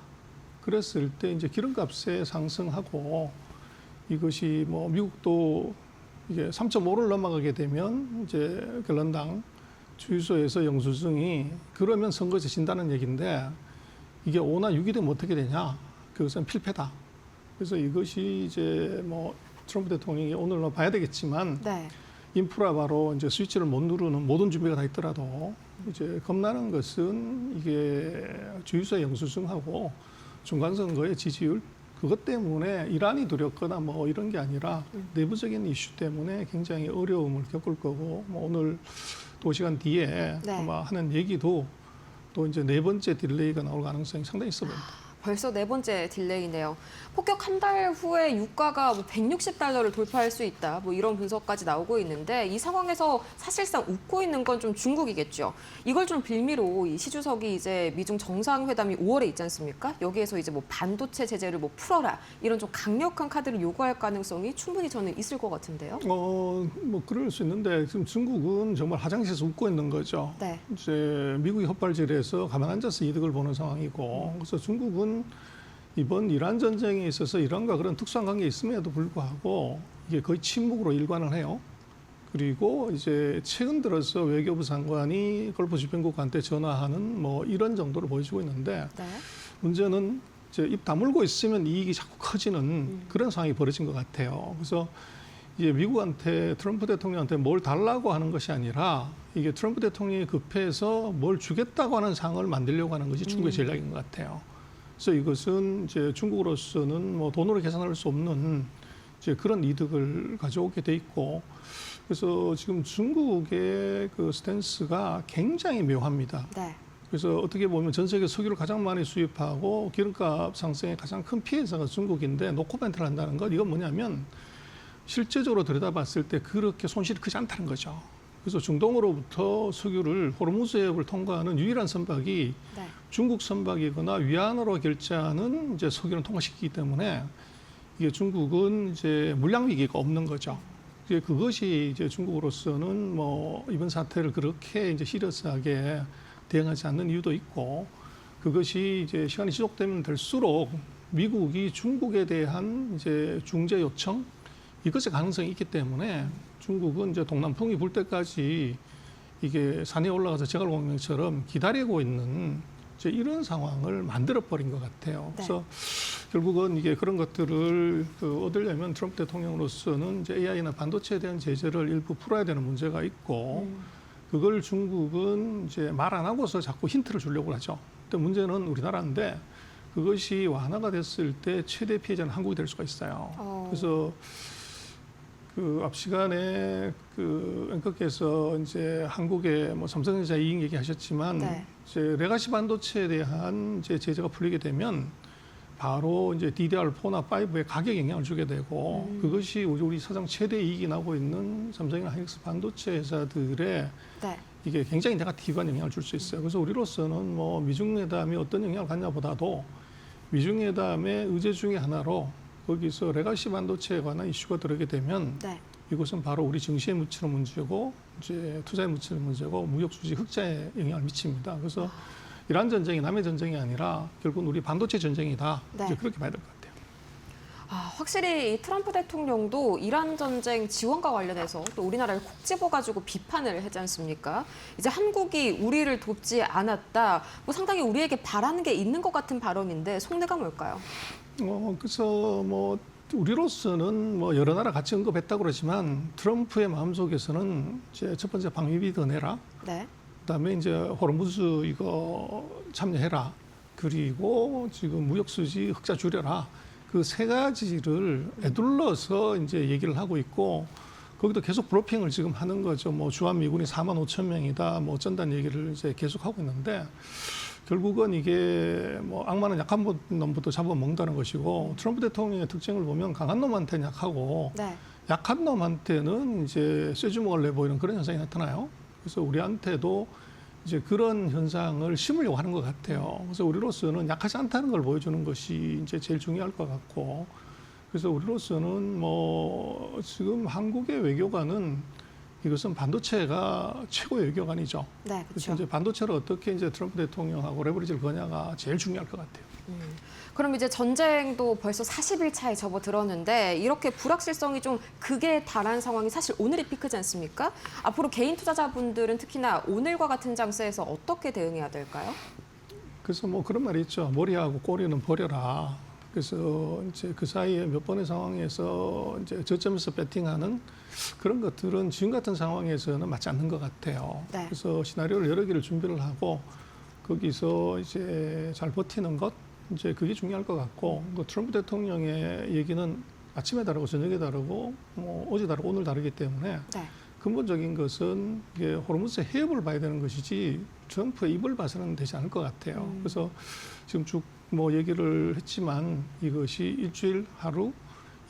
그랬을 때 이제 기름값의 상승하고, 이것이 뭐 미국도 이게 3.5를 넘어가게 되면 이제 결론당 주유소에서 영수증이, 그러면 선거에서 진다는 얘기인데, 이게 5나 6이 되면 어떻게 되냐? 그것은 필패다. 그래서 이것이 이제 뭐 트럼프 대통령이 오늘 봐야 되겠지만, 네. 인프라 바로 이제 스위치를 못 누르는 모든 준비가 다 있더라도 이제 겁나는 것은 이게 주유소 영수증하고 중간선거의 지지율, 그것 때문에 이란이 두렵거나 뭐 이런 게 아니라 내부적인 이슈 때문에 굉장히 어려움을 겪을 거고, 뭐 오늘 2시간 뒤에 네. 아마 하는 얘기도 또 이제 4번째 딜레이가 나올 가능성이 상당히 있어 보입니다. 벌써 4번째 딜레이네요. 폭격 한 달 후에 유가가 뭐 $160를 돌파할 수 있다, 뭐 이런 분석까지 나오고 있는데, 이 상황에서 사실상 웃고 있는 건 좀 중국이겠죠. 이걸 좀 빌미로 이 시 주석이 이제 미중 정상회담이 5월에 있지 않습니까? 여기에서 이제 뭐 반도체 제재를 뭐 풀어라, 이런 좀 강력한 카드를 요구할 가능성이 충분히 저는 있을 것 같은데요. 뭐 그럴 수 있는데, 지금 중국은 정말 화장실에서 웃고 있는 거죠. 네. 이제 미국이 헛발질해서 가만 앉아서 이득을 보는 상황이고, 그래서 중국은 이번 이란 전쟁에 있어서 이란과 그런 특수한 관계가 있음에도 불구하고 이게 거의 침묵으로 일관을 해요. 그리고 이제 최근 들어서 외교부 장관이 걸프 주변국한테 전화하는 뭐 이런 정도를 보여주고 있는데, 네. 문제는 이제 입 다물고 있으면 이익이 자꾸 커지는 그런 상황이 벌어진 것 같아요. 그래서 이제 미국한테 트럼프 대통령한테 뭘 달라고 하는 것이 아니라 이게 트럼프 대통령이 급해서 뭘 주겠다고 하는 상황을 만들려고 하는 것이 중국의 전략인 것 같아요. 그래서 이것은 이제 중국으로서는 뭐 돈으로 계산할 수 없는 이제 그런 이득을 가져오게 돼 있고, 그래서 지금 중국의 그 스탠스가 굉장히 묘합니다. 네. 그래서 어떻게 보면 전 세계 석유를 가장 많이 수입하고 기름값 상승의 가장 큰 피해자가 중국인데 노코멘트를 한다는 것, 이건 뭐냐면 실제적으로 들여다봤을 때 그렇게 손실이 크지 않다는 거죠. 그래서 중동으로부터 석유를 호르무즈 해협을 통과하는 유일한 선박이 네. 중국 선박이거나 위안으로 결제하는 이제 석유를 통과시키기 때문에 이게 중국은 이제 물량 위기가 없는 거죠. 이제 그것이 이제 중국으로서는 뭐 이번 사태를 그렇게 이제 시리어스하게 대응하지 않는 이유도 있고, 그것이 이제 시간이 지속되면 될수록 미국이 중국에 대한 이제 중재 요청, 이것의 가능성이 있기 때문에 중국은 이제 동남풍이 불 때까지 이게 산에 올라가서 제갈공명처럼 기다리고 있는 이제 이런 상황을 만들어 버린 것 같아요. 그래서 결국은 이게 그런 것들을 얻으려면 트럼프 대통령으로서는 이제 AI나 반도체에 대한 제재를 일부 풀어야 되는 문제가 있고, 그걸 중국은 이제 말 안 하고서 자꾸 힌트를 주려고 하죠. 근데 문제는 우리나라인데 그것이 완화가 됐을 때 최대 피해자는 한국이 될 수가 있어요. 그래서 그 앞 시간에 그 앵커께서 이제 한국의 뭐 삼성전자 이익 얘기하셨지만 네. 이제 레가시 반도체에 대한 이제 제재가 풀리게 되면 바로 이제 DDR4나 5에 가격 영향을 주게 되고, 그것이 우리 사상 최대 이익이 나고 있는 삼성이나 하이닉스 반도체 회사들의 네. 이게 굉장히 네거티브한 영향을 줄 수 있어요. 그래서 우리로서는 뭐 미중회담이 어떤 영향을 갖냐보다도 미중회담의 의제 중에 하나로 거기서 레가시 반도체에 관한 이슈가 들어오게 되면 네. 이것은 바로 우리 증시에 묻히는 문제고 이제 투자에 묻히는 문제고 무역 수지 흑자에 영향을 미칩니다. 그래서 이란 전쟁이 남의 전쟁이 아니라 결국은 우리 반도체 전쟁이다. 네. 이제 그렇게 봐야 될 것 같아요. 확실히 이 트럼프 대통령도 이란 전쟁 지원과 관련해서 또 우리나라를 콕 집어가지고 비판을 하지 않습니까? 이제 한국이 우리를 돕지 않았다. 뭐 상당히 우리에게 바라는 게 있는 것 같은 발언인데 속내가 뭘까요? 그래서 뭐 우리로서는 뭐 여러 나라 같이 언급했다고 그러지만 트럼프의 마음속에서는 이제 첫 번째 방위비 더 내라. 네. 그다음에 이제 호르무즈 이거 참여해라. 그리고 지금 무역 수지 흑자 줄여라. 그 세 가지를 에둘러서 이제 얘기를 하고 있고, 거기도 계속 브로핑을 지금 하는 거죠. 뭐 주한 미군이 4만 5천 명이다. 뭐 어쩐다는 얘기를 이제 계속 하고 있는데, 결국은 이게 뭐 악마는 약한 놈부터 잡아먹는다는 것이고, 트럼프 대통령의 특징을 보면 강한 놈한테는 약하고 네. 약한 놈한테는 이제 쇠주먹을 내보이는 그런 현상이 나타나요. 그래서 우리한테도 이제 그런 현상을 심으려고 하는 것 같아요. 그래서 우리로서는 약하지 않다는 걸 보여주는 것이 이제 제일 중요할 것 같고, 그래서 우리로서는 뭐 지금 한국의 외교관은 이것은 반도체가 최고의 외교관이죠. 네, 그래서 그렇죠. 이제 반도체를 어떻게 이제 트럼프 대통령하고 레버리지를 거냐가 제일 중요할 것 같아요. 그럼 이제 전쟁도 벌써 40일 차에 접어들었는데 이렇게 불확실성이 좀 극에 달한 상황이 사실 오늘이 피크지 않습니까? 앞으로 개인 투자자분들은 특히나 오늘과 같은 장세에서 어떻게 대응해야 될까요? 그래서 뭐 그런 말이 있죠. 머리하고 꼬리는 버려라. 그래서 이제 그 사이에 몇 번의 상황에서 이제 저점에서 배팅하는 그런 것들은 지금 같은 상황에서는 맞지 않는 것 같아요. 네. 그래서 시나리오를 여러 개를 준비를 하고 거기서 이제 잘 버티는 것, 이제 그게 중요할 것 같고, 그 트럼프 대통령의 얘기는 아침에 다르고 저녁에 다르고 뭐 어제 다르고 오늘 다르기 때문에 네. 근본적인 것은 이게 호르무즈 해협을 봐야 되는 것이지 트럼프의 입을 봐서는 되지 않을 것 같아요. 그래서 지금 쭉 뭐 얘기를 했지만 이것이 일주일 하루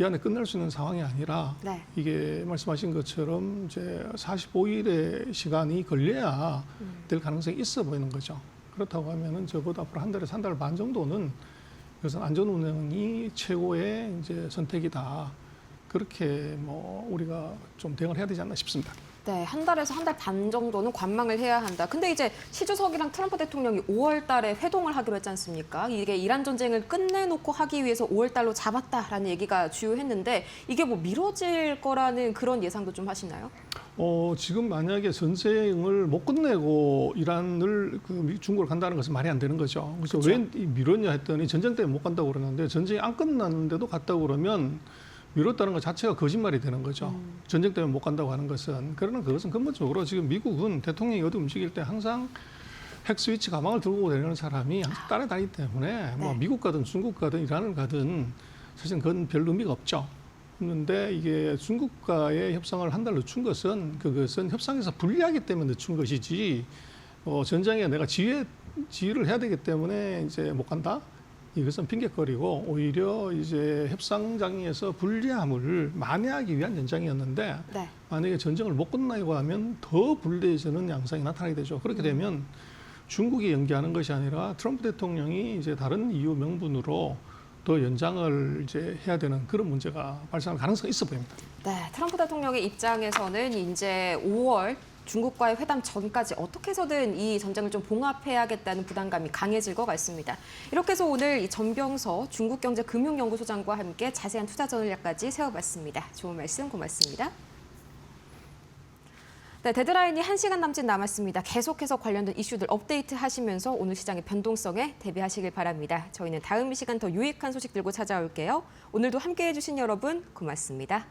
이 안에 끝날 수 있는 상황이 아니라 네. 이게 말씀하신 것처럼 이제 45일의 시간이 걸려야 될 가능성이 있어 보이는 거죠. 그렇다고 하면은 적어도 앞으로 한 달에서 한 달 반 정도는 이것은 안전 운행이 최고의 이제 선택이다. 그렇게 뭐 우리가 좀 대응을 해야 되지 않나 싶습니다. 네, 한 달에서 한 달 반 정도는 관망을 해야 한다. 근데 이제 시 주석이랑 트럼프 대통령이 5월 달에 회동을 하기로 했지 않습니까? 이게 이란 전쟁을 끝내놓고 하기 위해서 5월 달로 잡았다라는 얘기가 주요했는데 이게 뭐 미뤄질 거라는 그런 예상도 좀 하시나요? 지금 만약에 전쟁을 못 끝내고 이란을 중국을 간다는 것은 말이 안 되는 거죠. 그래서 그렇죠. 왜 미뤘냐 했더니 전쟁 때문에 못 간다고 그러는데 전쟁이 안 끝났는데도 갔다고 그러면 미뤘다는 것 자체가 거짓말이 되는 거죠. 전쟁 때문에 못 간다고 하는 것은. 그러나 그것은 근본적으로 지금 미국은 대통령이 어디 움직일 때 항상 핵 스위치 가방을 들고 다니는 사람이 항상 따라다니기 때문에 뭐 미국 가든 중국 가든 이란을 가든 사실 그건 별 의미가 없죠. 그런데 이게 중국과의 협상을 한 달 늦춘 것은 그것은 협상에서 불리하기 때문에 늦춘 것이지 전쟁에 내가 지휘를 해야 되기 때문에 이제 못 간다. 이것은 핑계거리고 오히려 이제 협상장에서 불리함을 만회하기 위한 연장이었는데 네. 만약에 전쟁을 못 끝나고 하면 더 불리해지는 양상이 나타나게 되죠. 그렇게 되면 중국이 연기하는 것이 아니라 트럼프 대통령이 이제 다른 이유 명분으로 더 연장을 이제 해야 되는 그런 문제가 발생할 가능성이 있어 보입니다. 네, 트럼프 대통령의 입장에서는 이제 5월 중국과의 회담 전까지 어떻게 해서든 이 전쟁을 좀 봉합해야겠다는 부담감이 강해질 것 같습니다. 이렇게 해서 오늘 이 전병서 중국경제금융연구소장과 함께 자세한 투자 전략까지 세워봤습니다. 좋은 말씀 고맙습니다. 네, 데드라인이 1시간 남짓 남았습니다. 계속해서 관련된 이슈들 업데이트 하시면서 오늘 시장의 변동성에 대비하시길 바랍니다. 저희는 다음 이 시간 더 유익한 소식 들고 찾아올게요. 오늘도 함께해 주신 여러분 고맙습니다.